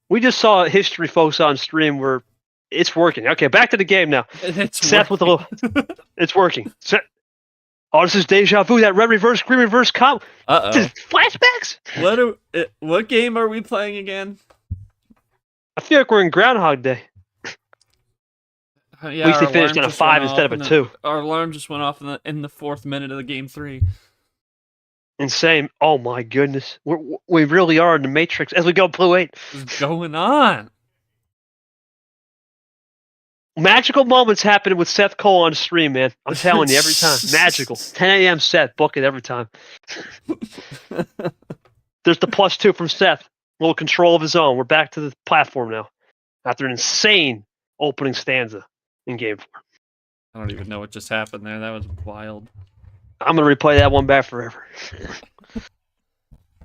We just saw history, folks, on stream where it's working. Okay, back to the game now. It's Seth with a little. It's working. Seth. Oh, this is deja vu. That red reverse, green reverse comp. Flashbacks. What game are we playing again? I feel like we're in Groundhog Day. Yeah, At least they our finished alarm on a just 5 went instead off of a in 2. Our alarm just went off in the 4th minute of the game 3. Insane. Oh my goodness. We really are in the Matrix as we go Blue 8. What's going on? Magical moments happening with Seth Cole on stream, man. I'm telling you, every time. Magical. 10 a.m. Seth. Book it every time. There's the +2 from Seth. A little control of his own. We're back to the platform now. After an insane opening stanza in game 4. I don't even know what just happened there. That was wild. I'm going to replay that one back forever.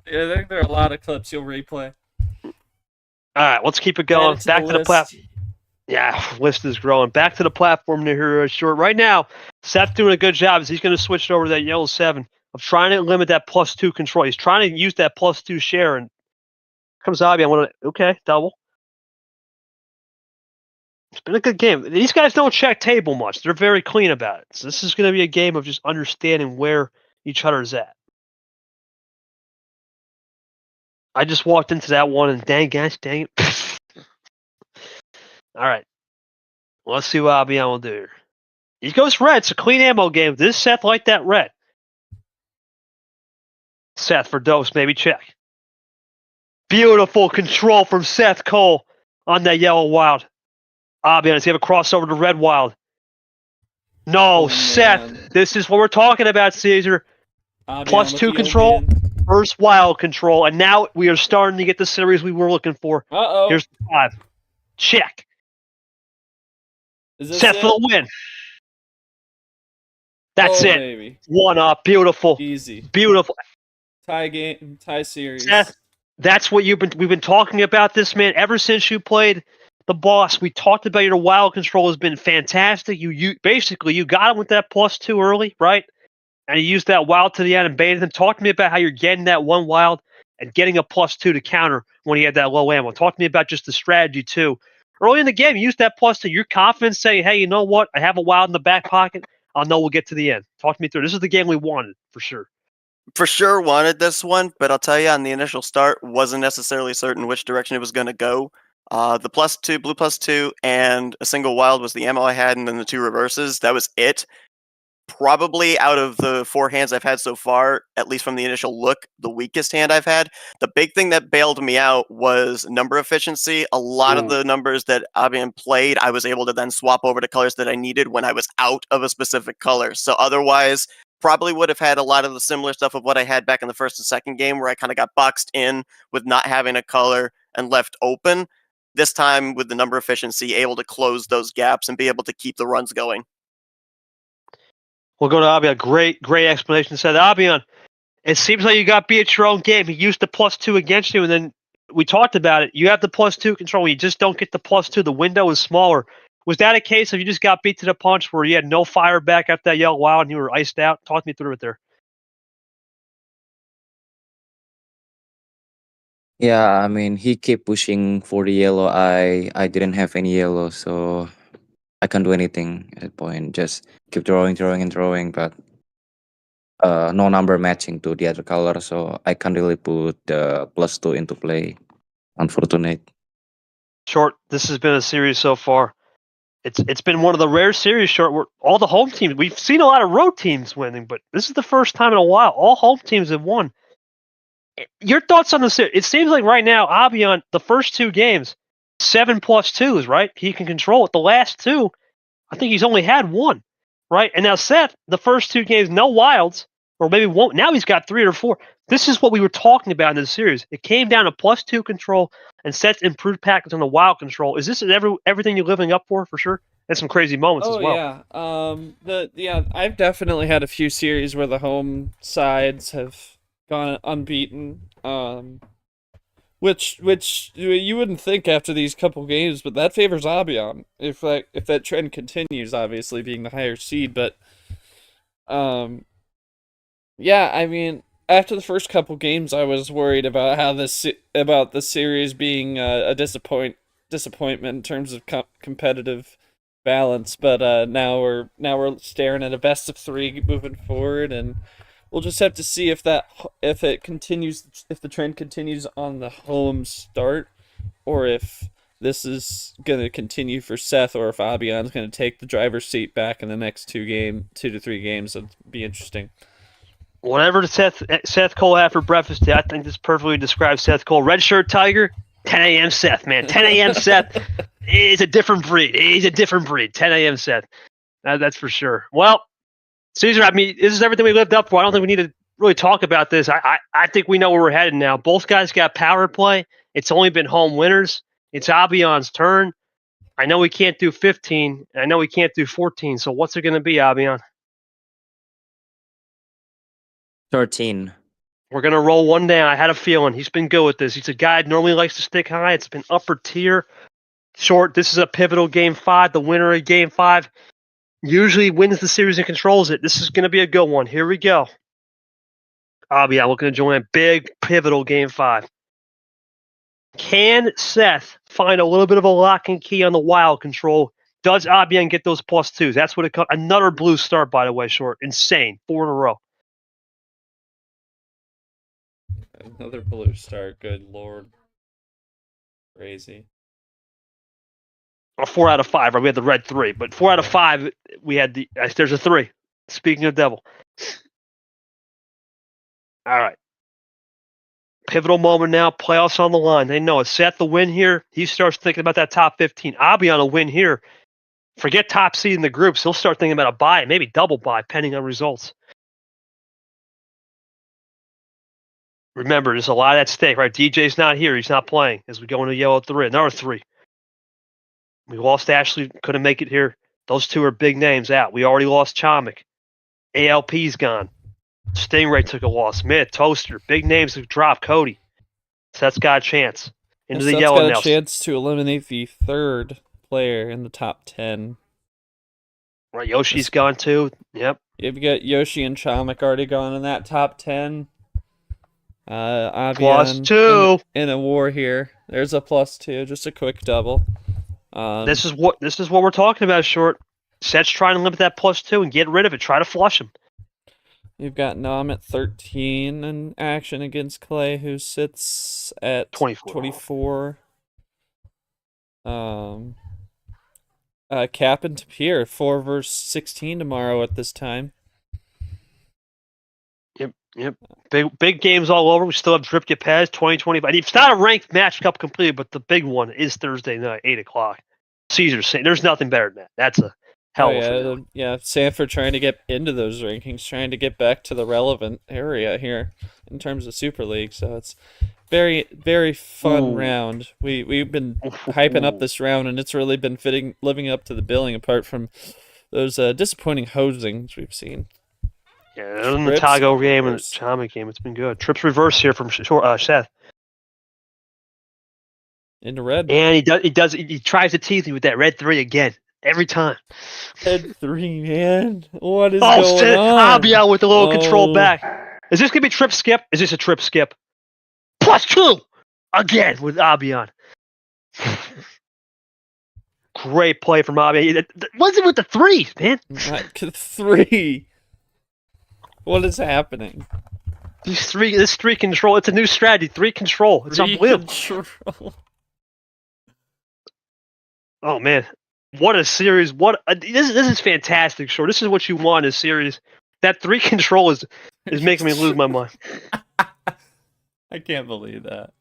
Yeah, I think there are a lot of clips you'll replay. All right, let's keep it Add going. it Back to the list. platform. Yeah, list is growing. Back to the platform here, short. Right now, Seth doing a good job as he's going to switch over to that yellow 7 of trying to limit that +2 control. He's trying to use that +2 share, and comes Abyan. Okay, double. It's been a good game. These guys don't check table much. They're very clean about it. So this is going to be a game of just understanding where each other's at. I just walked into that one, and dang it. All right. Let's see what Abyan will do here. He goes red. It's a clean ammo game. This Seth like that red. Seth for dose, maybe check. Beautiful control from Seth Cole on that yellow wild. Abyan, does he have a crossover to red wild? No, Oh, Seth. man. This is what we're talking about, Caesar. Abyan +2 with the control, open. first wild control, and now we are starting to get the series we were looking for. Uh-oh. Here's the 5. Check. Is this Seth it? for the win. That's it. Baby. 1 up. Beautiful. Easy. Beautiful. Tie game, tie series. Seth, that's what we've been talking about this, man. Ever since you played the boss, we talked about your wild control has been fantastic. You basically you got him with that +2 early, right? And you used that wild to the end and baited him. Talk to me about how you're getting that one wild and getting a +2 to counter when he had that low ammo. Talk to me about just the strategy too. Early in the game, you used that +2. You're confident saying, hey, you know what? I have a wild in the back pocket. I'll know we'll get to the end. Talk to me through. This is the game we wanted, for sure. For sure wanted this one, but I'll tell you on the initial start, wasn't necessarily certain which direction it was going to go. The +2, blue +2, and a single wild was the ammo I had, and then the 2 reverses. That was it. Probably out of the 4 hands I've had so far, at least from the initial look, the weakest hand I've had. The big thing that bailed me out was number efficiency. A lot of the numbers that Abyan played, I was able to then swap over to colors that I needed when I was out of a specific color. So otherwise, probably would have had a lot of the similar stuff of what I had back in the first and second game, where I kind of got boxed in with not having a color and left open. This time, with the number efficiency, able to close those gaps and be able to keep the runs going. We'll go to Abyan. Great explanation. Said Abyan, it seems like you got beat at your own game. He used the +2 against you, and then we talked about it. You have the +2 control. You just don't get the +2. The window is smaller. Was that a case of you just got beat to the punch where you had no fire back after that yellow wild and you were iced out? Talk me through it there. Yeah, I mean, he kept pushing for the yellow. I didn't have any yellow, so I can't do anything at that point. Just keep throwing, but no number matching to the other color, so I can't really put the +2 into play. Unfortunate. Short, this has been a series so far. It's been one of the rare series, Short, where all the home teams, we've seen a lot of road teams winning, but this is the first time in a while all home teams have won. Your thoughts on this? It seems like right now, Abyan, the first 2 games, 7 +2s, right? He can control it. The last 2, I think he's only had 1, right? And now Seth, the first 2 games, no wilds, or maybe won't. Now he's got 3 or 4. This is what we were talking about in this series. It came down to +2 control and Seth's improved package on the wild control. Is this everything you're living up for sure? And some crazy moments as well. Yeah. I've definitely had a few series where the home sides have gone unbeaten. Which you wouldn't think after these couple games, but that favors Abyan if that trend continues. Obviously, being the higher seed, but yeah. I mean, after the first couple games, I was worried about about the series being a disappointment in terms of competitive balance. But now we're staring at a best of 3 moving forward, and we'll just have to see if the trend continues on the home start, or if this is going to continue for Seth, or if Abyan's going to take the driver's seat back in the next 2 to 3 games. It'd be interesting. Whatever Seth Cole had for breakfast, I think this perfectly describes Seth Cole. Red shirt tiger, 10 a.m. Seth, man. 10 a.m. Seth is a different breed. He's a different breed. 10 a.m. Seth. That's for sure. Well, Caesar, I mean, this is everything we lived up for. I don't think we need to really talk about this. I think we know where we're headed now. Both guys got power play. It's only been home winners. It's Abyan's turn. I know we can't do 15. I know we can't do 14. So what's it going to be, Abyan? 13. We're going to roll one down. I had a feeling. He's been good with this. He's a guy that normally likes to stick high. It's been upper tier. Short, this is a pivotal game 5. The winner of game 5 usually wins the series and controls it. This is going to be a good one. Here we go. Abyan looking to join a big, pivotal game 5. Can Seth find a little bit of a lock and key on the wild control? Does Abyan get those +2s? That's what it comes. Another blue start, by the way, Short. Insane. 4 in a row. Another blue start. Good lord. Crazy. Or 4 out of 5, right? We had the red 3, but 4 out of 5, we had the. There's a 3. Speaking of devil. All right. Pivotal moment now. Playoffs on the line. They know it. Seth the win here. He starts thinking about that top 15. Abyan a win here. Forget top seed in the groups. He'll start thinking about a bye, maybe double bye, depending on results. Remember, there's a lot at stake, right? DJ's not here. He's not playing as we go into yellow 3. Another 3. We lost Ashley. Couldn't make it here. Those 2 are big names out. We already lost Chomik. ALP's gone. Stingray took a loss. Myth, Toaster. Big names have dropped. Cody. Seth's got a chance. Into the Seth's yellow got now. a chance to eliminate the 3rd player in the top 10. Right, Yoshi's gone too. Yep. You've got Yoshi and Chomik already gone in that top 10. Abyan +2. in a war here. There's a +2, just a quick double. This is what we're talking about, Short. Seth's trying to limit that +2 and get rid of it. Try to flush him. You've got Nam at 13 in action against Clay, who sits at 24. Cap and Tapir, 4 versus 16 tomorrow at this time. Yep. Big games all over. We still have Drip Paz 2025. It's not a ranked match cup completed, but the big one is Thursday night, 8 o'clock. Caesar's saying there's nothing better than that. That's a hell of a finale. Yeah, Sanford trying to get into those rankings, trying to get back to the relevant area here in terms of Super League. So it's very, very fun round. We've been hyping up this round, and it's really been living up to the billing. Apart from those disappointing hosings we've seen. Yeah, other than the Tago game and the Chomik game, it's been good. Trips reverse here from Seth. Into red. And he tries to tease me with that red 3 again. Every time. Red 3, man. What is going on? Abyan with a little control back. Is this going to be trip skip? Is this a trip skip? +2! Again with Abyan. Great play from Abyan. What's it with the 3s, man? 3. What is happening? This 3 control. It's a new strategy. 3 control. It's unbelievable. Control. Oh man, what a series! This is fantastic. Short. This is what you want in a series. That 3 control is making me lose my mind. I can't believe that.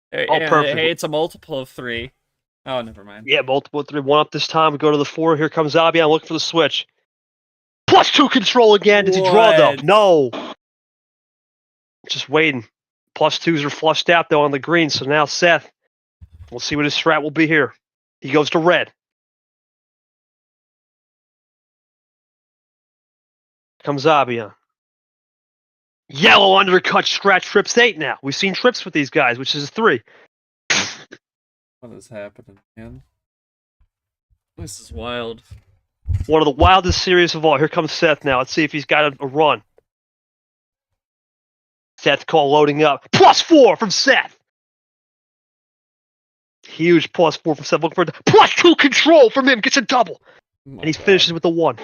Hey, Perfect. Hey, it's a multiple of 3. Oh, never mind. Yeah, multiple of 3. 1 up this time. We go to the 4. Here comes Abyan looking for the switch. +2 control again. Does he draw though? No. Just waiting. +2s are flushed out though on the green. So now Seth. We'll see what his strat will be here. He goes to red. Comes Abyan. Yellow undercut scratch trips 8 now. We've seen trips with these guys, which is a 3. What is happening, man? This is wild. One of the wildest series of all. Here comes Seth now. Let's see if he's got a run. Seth call loading up. +4 from Seth. Huge +4 from Seth. Looking for +2 control from him. Gets a double. And he finishes with a 1.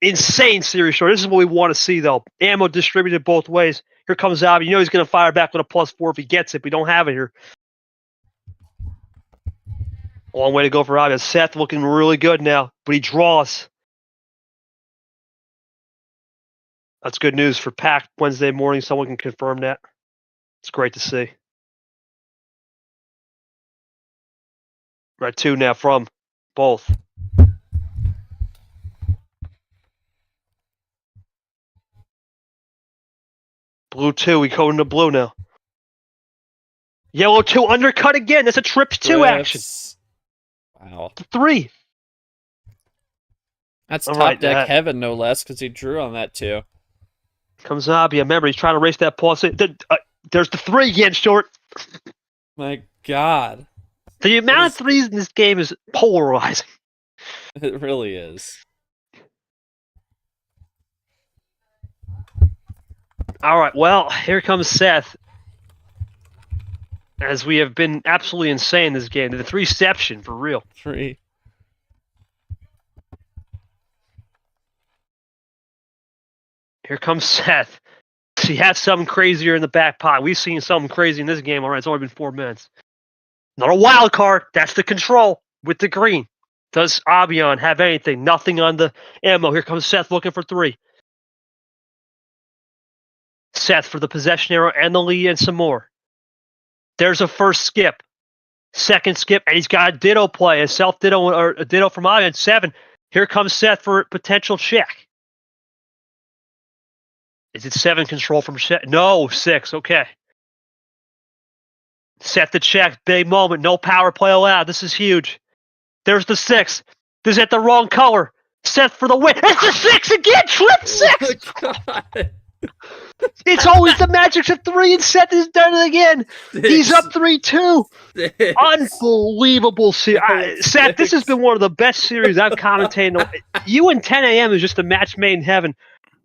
Insane series short. This is what we want to see, though. Ammo distributed both ways. Here comes Abyan. You know he's going to fire back with a +4 if he gets it. We don't have it here. Long way to go for Abyan. Seth looking really good now, but he draws. That's good news for packed Wednesday morning. Someone can confirm that. It's great to see. Red 2 now from both. Blue 2, we go into blue now. Yellow 2, undercut again. That's a trips 2 action. Wow. 3. That's top deck heaven, no less, because he drew on that too. Comes Abyan. Remember, he's trying to race that pause. There's the 3 again, short. My God. The amount of threes in this game is polarizing. It really is. All right, well, here comes Seth. As we have been absolutely insane this game. The threeception, for real. 3. Here comes Seth. He has something crazier in the back pocket. We've seen something crazy in this game already. It's only been 4 minutes. Not a wild card. That's the control with the green. Does Abyan have anything? Nothing on the ammo. Here comes Seth looking for 3. Seth for the possession arrow and the Leah and some more. There's a first skip. Second skip, and he's got a ditto play, a self-ditto or a ditto from Abyan. 7. Here comes Seth for a potential check. Is it 7 control from Seth? No, 6. Okay. Seth the check. Big moment. No power play allowed. This is huge. There's the 6. This is at the wrong color. Seth for the win. It's the 6 again. Flip 6. Oh my God. It's always the magic of 3, and Seth has done it again. He's up 3-2. Unbelievable series. Seth, this has been one of the best series I've commentated. You and 10 a.m. is just a match made in heaven.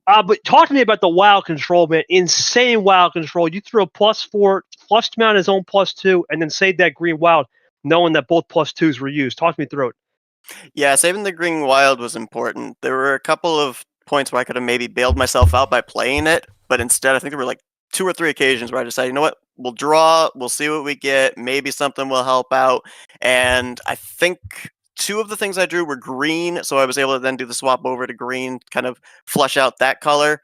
But talk to me about the wild control, man. Insane wild control. You threw a +4, flushed him out his own +2, and then saved that green wild, knowing that both +2s were used. Talk to me through it. Yeah, saving the green wild was important. There were a couple of points where I could have maybe bailed myself out by playing it, but instead I think there were like 2 or 3 occasions where I decided, you know what, we'll draw, we'll see what we get, maybe something will help out, and I think 2 of the things I drew were green, so I was able to then do the swap over to green, kind of flush out that color.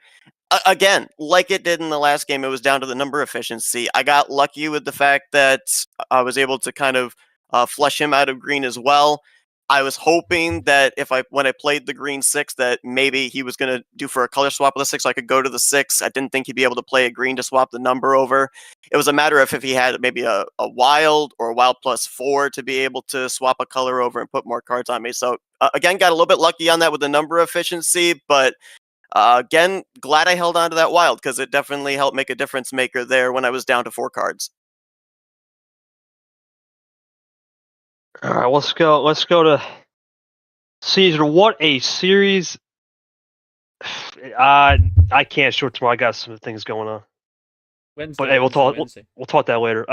Again, like it did in the last game, it was down to the number efficiency. I got lucky with the fact that I was able to kind of flush him out of green as well. I was hoping that when I played the green 6, that maybe he was going to do for a color swap with the 6, so I could go to the 6. I didn't think he'd be able to play a green to swap the number over. It was a matter of if he had maybe a wild or a wild +4 to be able to swap a color over and put more cards on me. So again, got a little bit lucky on that with the number efficiency, but again, glad I held on to that wild because it definitely helped make a difference maker there when I was down to 4 cards. All right, let's go to Caesar. What a series! I can't short tomorrow. I got some things going on. Wednesday, But hey, we'll talk that later.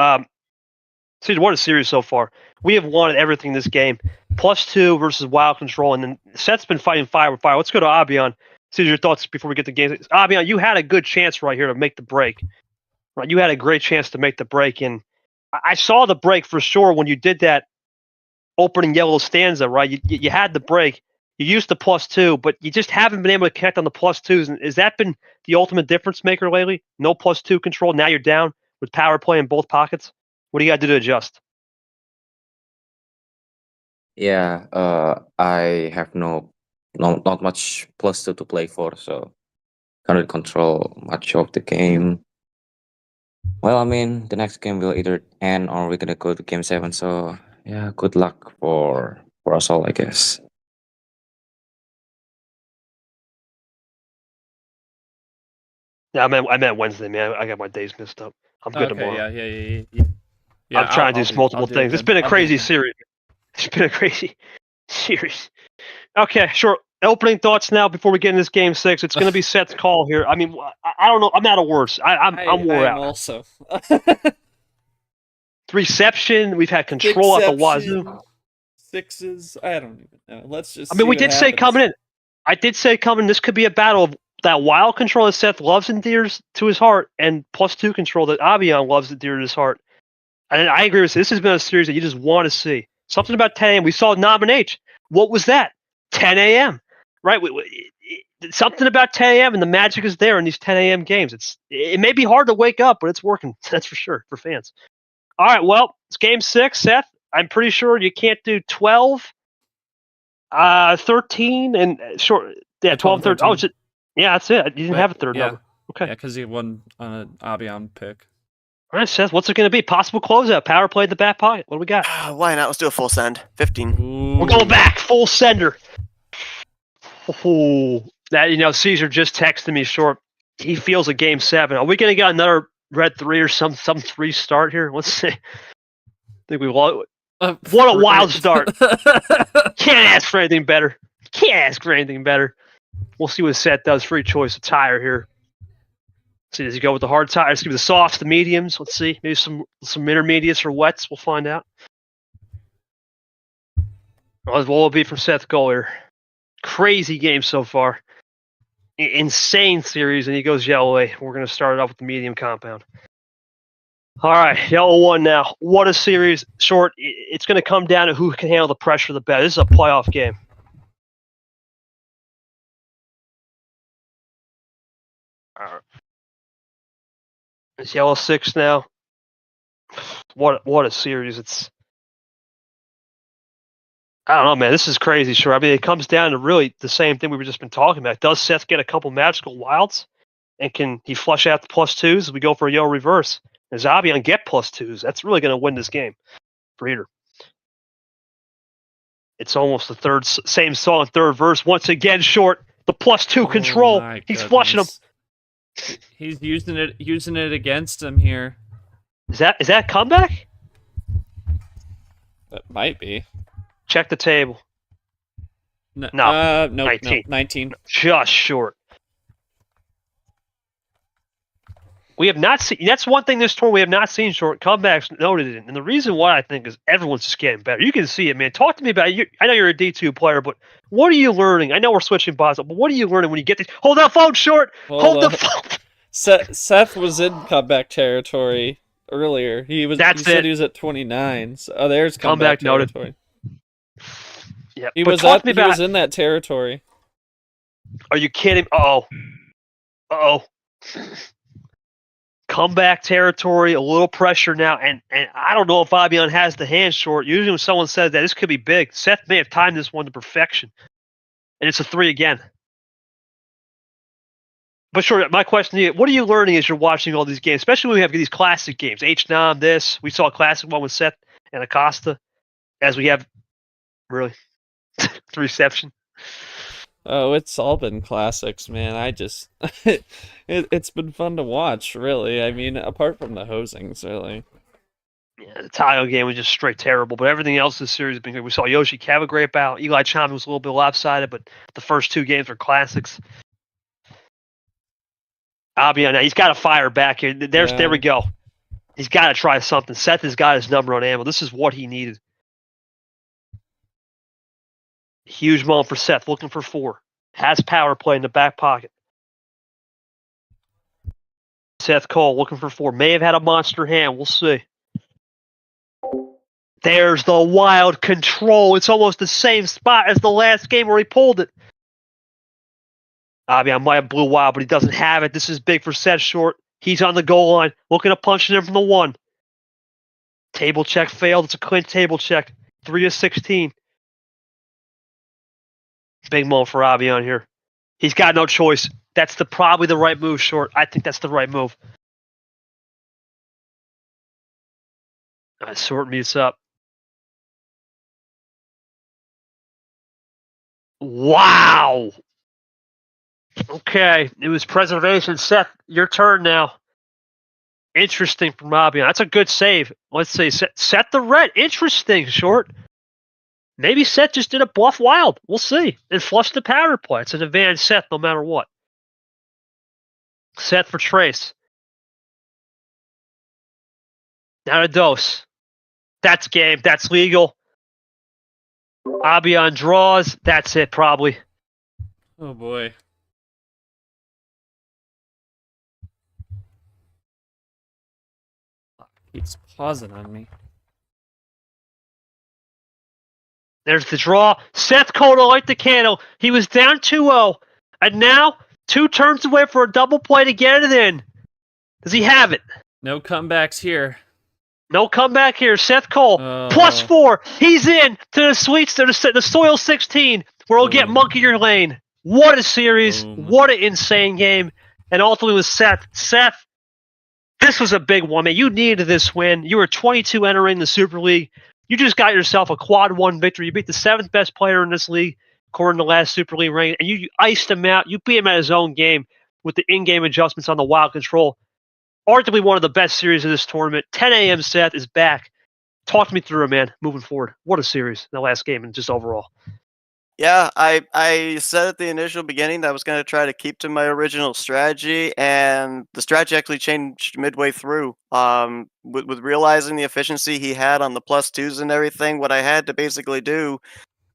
Caesar, what a series so far. We have won everything this game. +2 versus wild control, and then Seth's been fighting fire with fire. Let's go to Abyan. Caesar, your thoughts before we get to games. Abyan, you had a good chance right here to make the break. Right, you had a great chance to make the break, and I saw the break for sure when you did that opening yellow stanza, right? You had the break, you used the +2, but you just haven't been able to connect on the +2s. And has that been the ultimate difference maker lately? No +2 control. Now you're down with power play in both pockets. What do you got to do to adjust? Yeah, I have not much +2 to play for, so can't control much of the game. Well, I mean, the next game will either end or we're gonna go to game 7. So yeah, good luck for us all, I guess. Yeah, I meant Wednesday, man. I got my days mixed up. I'm good tomorrow. Yeah, I'm trying to do multiple things. It's been a crazy series. It's been a crazy series. Okay, sure. Opening thoughts now before we get in this game 6. It's going to be Seth's call here. I mean, I don't know. I'm out of words. I'm wore out. Also. Reception. We've had control at the wazoo. 6s. I don't even know. Let's just. I mean, we did say coming in. I did say coming. This could be a battle of that wild control that Seth loves and dears to his heart, and +2 control that Abyan loves and dear to his heart. And I agree with you. This has been a series that you just want to see. Something about 10 a.m. We saw Nom and H. What was that? 10 a.m. Right? Something about 10 a.m. and the magic is there in these 10 a.m. games. It may be hard to wake up, but it's working. That's for sure for fans. All right, well, it's game 6, Seth. I'm pretty sure you can't do 12, 13, and short. Yeah, 12, 13. Oh, yeah, that's it. You didn't have a third number. Okay. Yeah, because he won on an Abyan pick. All right, Seth, what's it going to be? Possible closeout, power play in the back pocket. What do we got? Why not? Let's do a full send. 15. Ooh. We're going back, full sender. Oh, that Caesar just texted me short. He feels a game 7. Are we going to get another red 3 or some 3 start here? Let's see. I think we will. What a wild start. Can't ask for anything better. Can't ask for anything better. We'll see what Seth does. Free choice of tire here. Let's see, does he go with the hard tires? Give the softs, the mediums. Let's see. Maybe some intermediates or wets. We'll find out. What will it be from Seth Goller? Crazy game so far. Insane series, and he goes yellow away. We're going to start it off with the medium compound. All right, yellow 1 now. What a series. Short, it's going to come down to who can handle the pressure the best. This is a playoff game. All right. It's yellow 6 now. What a series. It's, I don't know, man. This is crazy, sure. I mean, it comes down to really the same thing we've just been talking about. Does Seth get a couple magical wilds? And can he flush out the +2s as we go for a yellow reverse? Does Abyan get +2s? That's really going to win this game for either. It's almost the same song, third verse. Once again, short. The +2 control. He's flushing them. He's using it against him here. Is that comeback? That might be. Check the table. No, 19. 19. Just short. We have not seen. That's one thing this tour we have not seen short comebacks noted in. And the reason why I think is everyone's just getting better. You can see it, man. Talk to me about it. I know you're a D2 player, but what are you learning? I know we're switching bots, but what are you learning when you get these? Hold that phone short. Hold the phone. Seth was in comeback territory earlier. He said he was at 29. So, there's comeback territory. Noted. Yeah, he was in that territory. Are you kidding? Uh-oh. Comeback territory, a little pressure now, and I don't know if Abyan has the hand short. Usually when someone says that, this could be big. Seth may have timed this one to perfection. And it's a 3 again. But sure, my question to you, what are you learning as you're watching all these games, especially when we have these classic games? H-Nom, this. We saw a classic one with Seth and Acosta, as we have, really, 3-reception. Oh, it's all been classics, man. I just... it's been fun to watch, really. I mean, apart from the hosings, really. Yeah, the Tayo game was just straight terrible, but everything else this series has been good. We saw Yoshi have a great bout. Eli Chan was a little bit lopsided, but the first 2 games were classics. Abyan, he's got to fire back here. There we go. He's got to try something. Seth has got his number on ammo. This is what he needed. Huge moment for Seth, looking for 4. Has power play in the back pocket. Seth Cole looking for 4. May have had a monster hand. We'll see. There's the wild control. It's almost the same spot as the last game where he pulled it. I might have blue wild, but he doesn't have it. This is big for Seth short. He's on the goal line, looking to punch it in from the 1. Table check failed. It's a clean table check. 3 of 16. Big moment for Abyan here. He's got no choice. That's probably the right move, short. I think that's the right move. Short mutes up. Wow. Okay, it was preservation. Seth, your turn now. Interesting from Abyan. That's a good save. Let's see. Set the red. Interesting, short. Maybe Seth just did a bluff wild. We'll see. And flush the power play. It's an advantage Seth no matter what. Seth for trace. Now a dose. That's game. That's legal. Abyan draws. That's it, probably. Oh, boy. He's pausing on me. There's the draw. Seth Cole to light the candle. He was down 2-0. And now, 2 turns away for a double play to get it in. Does he have it? No comebacks here. No comeback here. Seth Cole, +4. He's in to the sweets, to the soil 16, where he'll get Monkey Your Lane. What a series. What an insane game. And ultimately with Seth. Seth, this was a big one, man. You needed this win. You were 22 entering the Super League. You just got yourself a quad 1 victory. You beat the 7th best player in this league, according to the last Super League ranking, and you iced him out. You beat him at his own game with the in-game adjustments on the wild control. Arguably one of the best series of this tournament. 10 a.m. Seth is back. Talk me through it, man. Moving forward, what a series! The last game and just overall. Yeah, I said at the initial beginning that I was going to try to keep to my original strategy, and the strategy actually changed midway through. With realizing the efficiency he had on the +2s and everything, what I had to basically do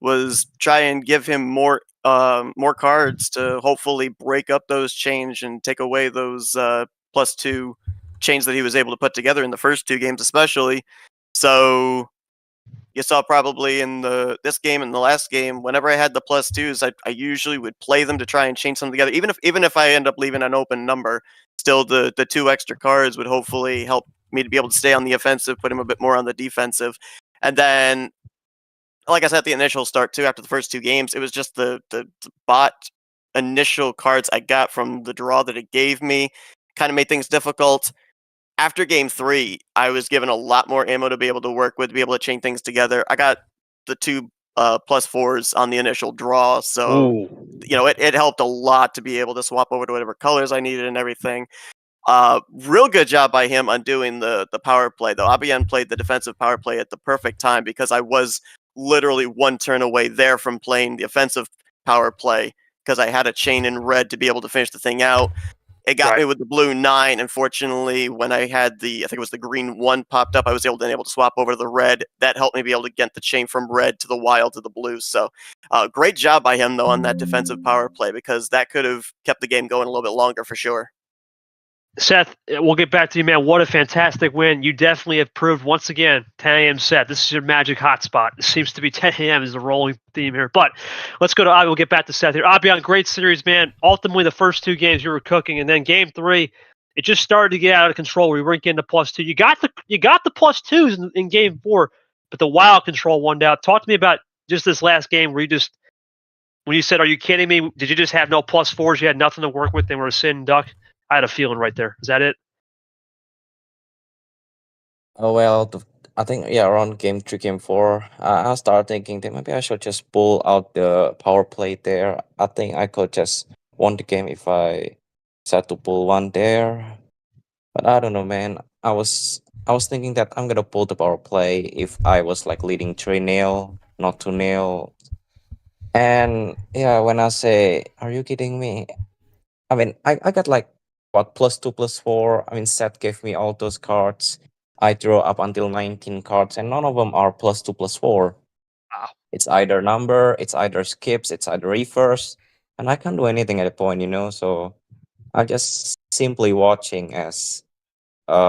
was try and give him more cards to hopefully break up those chains and take away those +2 chains that he was able to put together in the first 2 games, especially. So you saw probably in this game and the last game, whenever I had the +2s, I usually would play them to try and chain something together. Even if I end up leaving an open number, still the 2 extra cards would hopefully help me to be able to stay on the offensive, put him a bit more on the defensive. And then, like I said at the initial start too, after the first 2 games, it was just the bot initial cards I got from the draw that it gave me kind of made things difficult. After game 3, I was given a lot more ammo to be able to work with, to be able to chain things together. I got the 2 +4s on the initial draw, so Ooh. it helped a lot to be able to swap over to whatever colors I needed and everything. Real good job by him on doing the power play, though. Abyan played the defensive power play at the perfect time because I was literally 1 turn away there from playing the offensive power play because I had a chain in red to be able to finish the thing out. It got me with the blue 9. Unfortunately, when I had I think it was the green 1 popped up, I was able to swap over to the red. That helped me be able to get the chain from red to the wild to the blue. So, great job by him, though, on that defensive power play because that could have kept the game going a little bit longer for sure. Seth, we'll get back to you, man. What a fantastic win. You definitely have proved once again, 10 a.m. Seth, this is your magic hotspot. It seems to be 10 a.m. is the rolling theme here. But let's go to Abyan. We'll get back to Seth here. Abyan, great series, man. Ultimately, the first 2 games you were cooking, and then game 3, it just started to get out of control. We weren't getting the +2. You got the +2s in game 4, but the wild control won out. Talk to me about just this last game where when you said, "Are you kidding me?" Did you just have no +4s? You had nothing to work with. They were a sin duck. I had a feeling right there. Is that it? Oh well, I think around game 3, game 4, I started thinking that maybe I should just pull out the power play there. I think I could just won the game if I decide to pull one there. But I don't know, man. I was thinking that I'm gonna pull the power play if I was like leading 3-0, not 2-0. And yeah, when I say, "Are you kidding me?" I mean, I got like what +2, +4. I mean, Seth gave me all those cards. I draw up until 19 cards, and none of them are +2, +4. Wow. It's either number, it's either skips, it's either reverse, and I can't do anything at the point, So I just simply watching as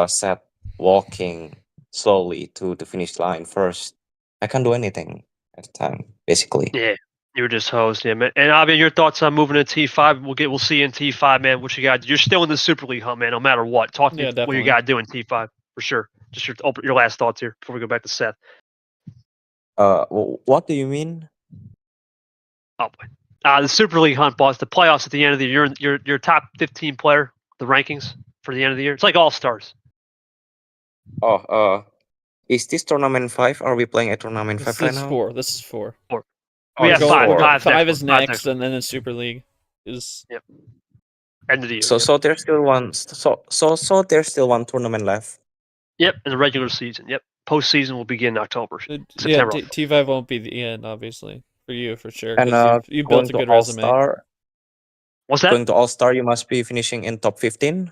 Seth walking slowly to the finish line first. I can't do anything at the time, basically. Yeah, you were just hosed, yeah, man. And Abyan, your thoughts on moving to T5? We'll see you in T5, man. What you got? You're still in the Super League hunt, man. No matter what. Talk to me Yeah, what you definitely. got to do in T5 for sure. Just your last thoughts here before we go back to Seth. What do you mean? Oh boy, the Super League hunt, boss. The playoffs at the end of the year. You're top 15 player. The rankings for the end of the year. It's like All Stars. Oh, is this tournament 5? Are we playing a tournament 5 right This is now? 4. This is 4. We Oh, have this is 5. four. 5 is Five's next, and then the Super League is. Yep. End of the year. So yep. so there's still one. So there's still one tournament left. Yep, in the regular season. Yep. Postseason will begin in October. Yeah, September. T5 won't be the end, obviously, for you, for sure, And because you going built a to good All resume. Star. What's that? Going to All Star, you must be finishing in top 15.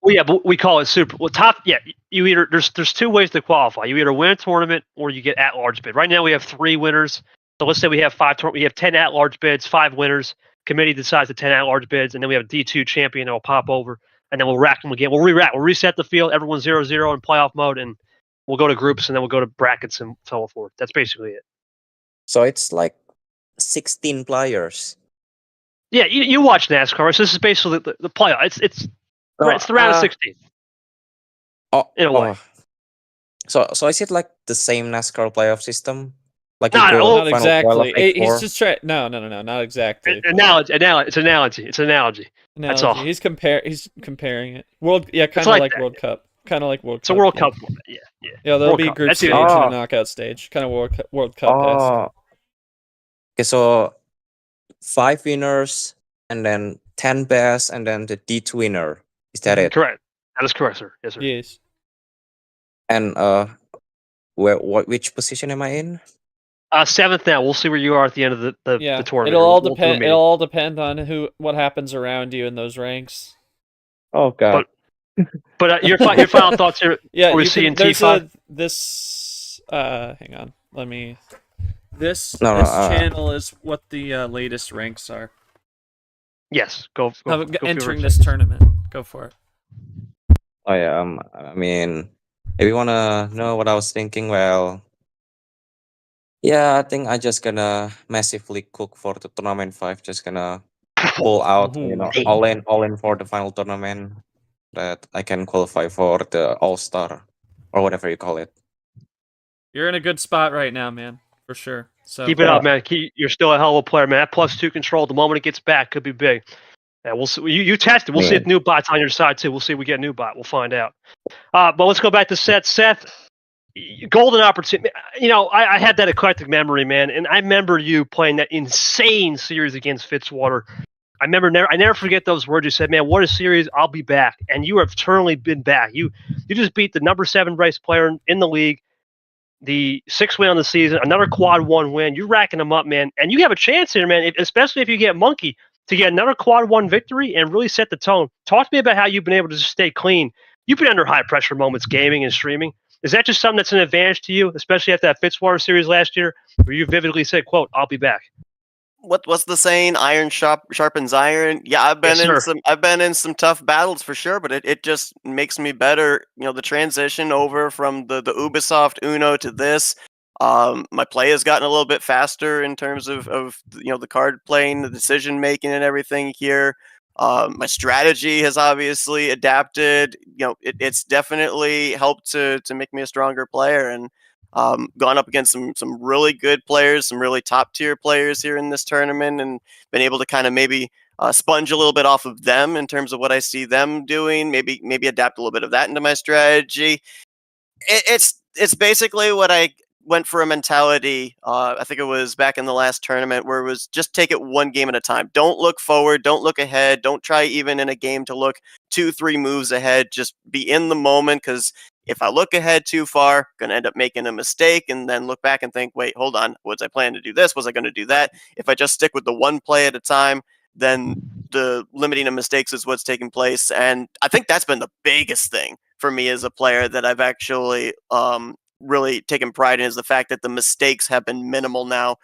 Well, yeah, but we call it super. Well, top. Yeah, you either there's 2 ways to qualify. You either win a tournament or you get at-large bid. Right now we have 3 winners. So let's say we have 10 at-large bids, 5 winners. Committee decides the 10 at-large bids, and then we have a D2 champion that will pop over, and then we'll rack them again. We'll re-rack. We'll reset the field. Everyone's 0-0 in playoff mode, and we'll go to groups, and then we'll go to brackets and so forth. That's basically it. So it's like 16 players. Yeah, you watch NASCAR. Right? So this is basically the playoff. It's the round of 16. In a way. So is it like the same NASCAR playoff system? Like No, you go Not final 12 exactly. of 8-4? He's just trying. No, not exactly. Analogy. It's analogy. That's all. He's comparing it. Kind of like like that, World Cup. Kind of like World Cup. It's a World Cup format. Yeah. Yeah, there'll World be Cup. group That's stage it. and Oh. a knockout stage. Kind of World Cup. Oh. Okay, so 5 winners and then 10 best and then the D2 winner. Is that it? Correct. That is correct, sir. Yes, sir. Yes. And which position am I in? 7th now. We'll see where you are at the end of the Yeah, tournament. it'll all We'll do a depend. meeting. It'll all depend on what happens around you in those ranks. Oh god. But your final thoughts here. Yeah, Are we you seeing can. There's T5? this. Hang on. Let me. This No, channel is what the latest ranks are. Yes. Go Entering this tournament. Go for it. Oh yeah. I mean, if you wanna know what I was thinking, well, yeah, I think I just gonna massively cook for the tournament 5. Just gonna pull out, all in for the final tournament that I can qualify for the All-Star or whatever you call it. You're in a good spot right now, man, for sure. So Keep it up, man. You're still a hell of a player, man. That +2 control, the moment it gets back, could be big. Yeah, we'll see. You test it. We'll see if new bot's on your side too. We'll see if we get a new bot. We'll find out. But let's go back to Seth. Seth, golden opportunity. I had that eclectic memory, man, and I remember you playing that insane series against Fitzwater. I never forget those words you said, man. What a series! I'll be back, and you have eternally been back. You just beat the number 7 race player in the league. The 6th win on the season, another quad 1 win. You're racking them up, man. And you have a chance here, man, especially if you get Monkey, to get another quad 1 victory and really set the tone. Talk to me about how you've been able to just stay clean. You've been under high pressure moments gaming and streaming. Is that just something that's an advantage to you, especially after that Fitzwater series last year, where you vividly said, quote, I'll be back? What's the saying? Iron sharpens iron. Yeah, I've been in some tough battles for sure, but it just makes me better. The transition over from the Ubisoft Uno to this, my play has gotten a little bit faster in terms of the card playing, the decision making, and everything here. My strategy has obviously adapted. It's definitely helped to make me a stronger player, and gone up against some really good players, some really top tier players here in this tournament, and been able to kind of maybe sponge a little bit off of them in terms of what I see them doing. Maybe adapt a little bit of that into my strategy. It's basically what I went for a mentality. I think it was back in the last tournament where it was just take it one game at a time. Don't look forward. Don't look ahead. Don't try even in a game to look 2-3 moves ahead. Just be in the moment, because if I look ahead too far, I'm going to end up making a mistake and then look back and think, wait, hold on. Was I planning to do this? Was I going to do that? If I just stick with the one play at a time, then the limiting of mistakes is what's taking place. And I think that's been the biggest thing for me as a player that I've actually really taken pride in, is the fact that the mistakes have been minimal now,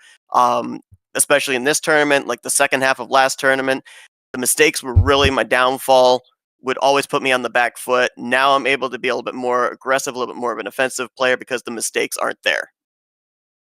especially in this tournament. Like the second half of last tournament, the mistakes were really my downfall, would always put me on the back foot. Now I'm able to be a little bit more aggressive, a little bit more of an offensive player, because the mistakes aren't there.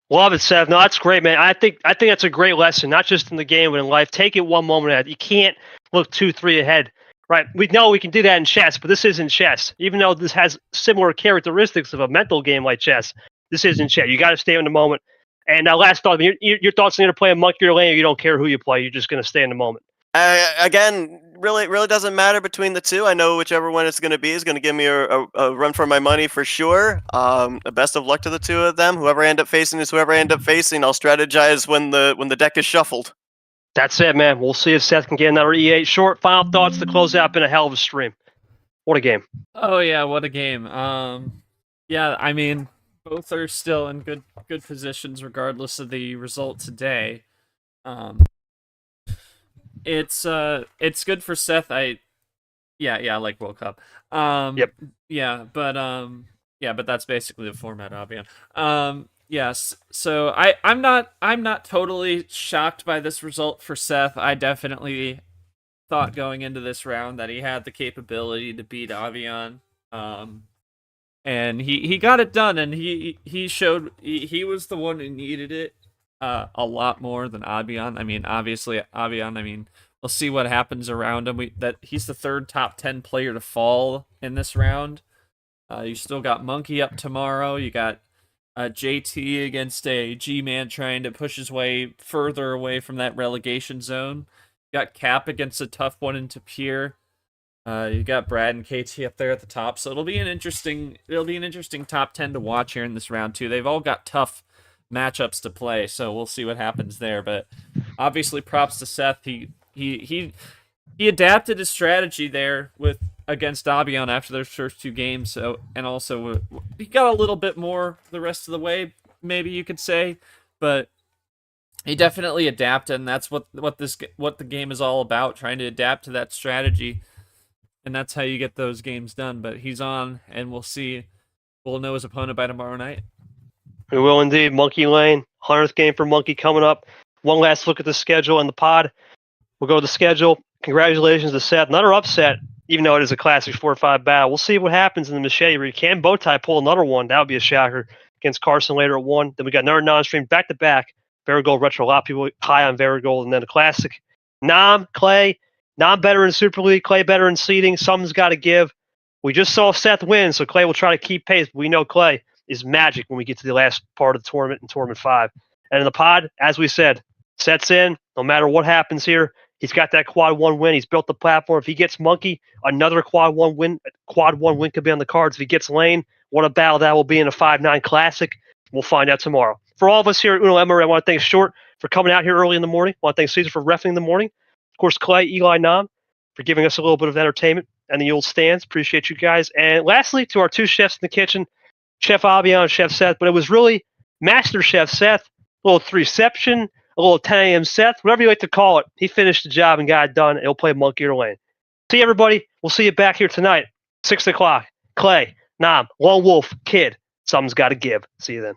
Love it, Seth. No, that's great, man. I think that's a great lesson, not just in the game, but in life. Take it one moment at. You can't look 2-3 ahead. Right, we know we can do that in chess, but this isn't chess. Even though this has similar characteristics of a mental game like chess, this isn't chess. You got to stay in the moment. And last thought, your thoughts on play a monkey or lane, or you don't care who you play. You're just going to stay in the moment. Again, really doesn't matter between the two. I know whichever one it's going to be is going to give me a run for my money for sure. The best of luck to the two of them. Whoever I end up facing is whoever I end up facing. I'll strategize when the deck is shuffled. That's it, man. We'll see if Seth can get another E8. Short final thoughts to close out. Been a hell of a stream. What a game. Oh yeah, what a game. Yeah, I mean, both are still in good positions regardless of the result today. It's good for Seth. I like World Cup. Yep. Yeah, but that's basically the format, Abyan. Yes, so I'm not totally shocked by this result for Seth. I definitely thought going into this round that he had the capability to beat Abyan. And he got it done, and he showed he was the one who needed it a lot more than Abyan. I mean, obviously Abyan, I mean, we'll see what happens around him. He's the third top 10 player to fall in this round. You still got Monkey up tomorrow. You got JT against a G-Man trying to push his way further away from that relegation zone. You got Cap against a tough one in Tapir. You got Brad and KT up there at the top, so it'll be an interesting top 10 to watch here in this round too. They've all got tough matchups to play, so we'll see what happens there. But obviously, props to Seth. He adapted his strategy there with against Abyan after their first 2 games. So, and also he got a little bit more the rest of the way, maybe you could say, but he definitely adapted, and that's what the game is all about, trying to adapt to that strategy, and that's how you get those games done. But he's on, and we'll see. We'll know his opponent by tomorrow night. We will indeed. Monkey Lane, 100th game for Monkey coming up. One last look at the schedule and the pod. We'll go to the schedule. Congratulations to Seth. Another upset, even though it is a classic 4-5 battle. We'll see what happens in the Machete Read. Can Bowtie pull another one? That would be a shocker against Carson later at 1. Then we got another non-stream back-to-back. Varigold Retro. A lot of people high on Varigold. And then a classic. Nam, Clay. Nam better in Super League. Clay better in seeding. Something's got to give. We just saw Seth win, so Clay will try to keep pace. We know Clay is magic when we get to the last part of the tournament in Tournament 5. And in the pod, as we said, Seth's in. No matter what happens here, he's got that quad 1 win. He's built the platform. If he gets Monkey, another quad 1 win. Quad 1 win could be on the cards. If he gets Lane, what a battle that will be in a 5-9 classic. We'll find out tomorrow. For all of us here at Uno MRE, I want to thank Short for coming out here early in the morning. I want to thank Caesar for reffing in the morning. Of course, Clay, Eli, Nam for giving us a little bit of entertainment and the old stands. Appreciate you guys. And lastly, to our 2 chefs in the kitchen, Chef Abyan and Chef Seth. But it was really Master Chef Seth, a little 3-ception, a little 10 a.m. Seth, whatever you like to call it. He finished the job and got it done. He'll play Monkey or Lane. See you, everybody. We'll see you back here tonight, 6 o'clock. Clay, Nam, Lone Wolf, Kid. Something's got to give. See you then.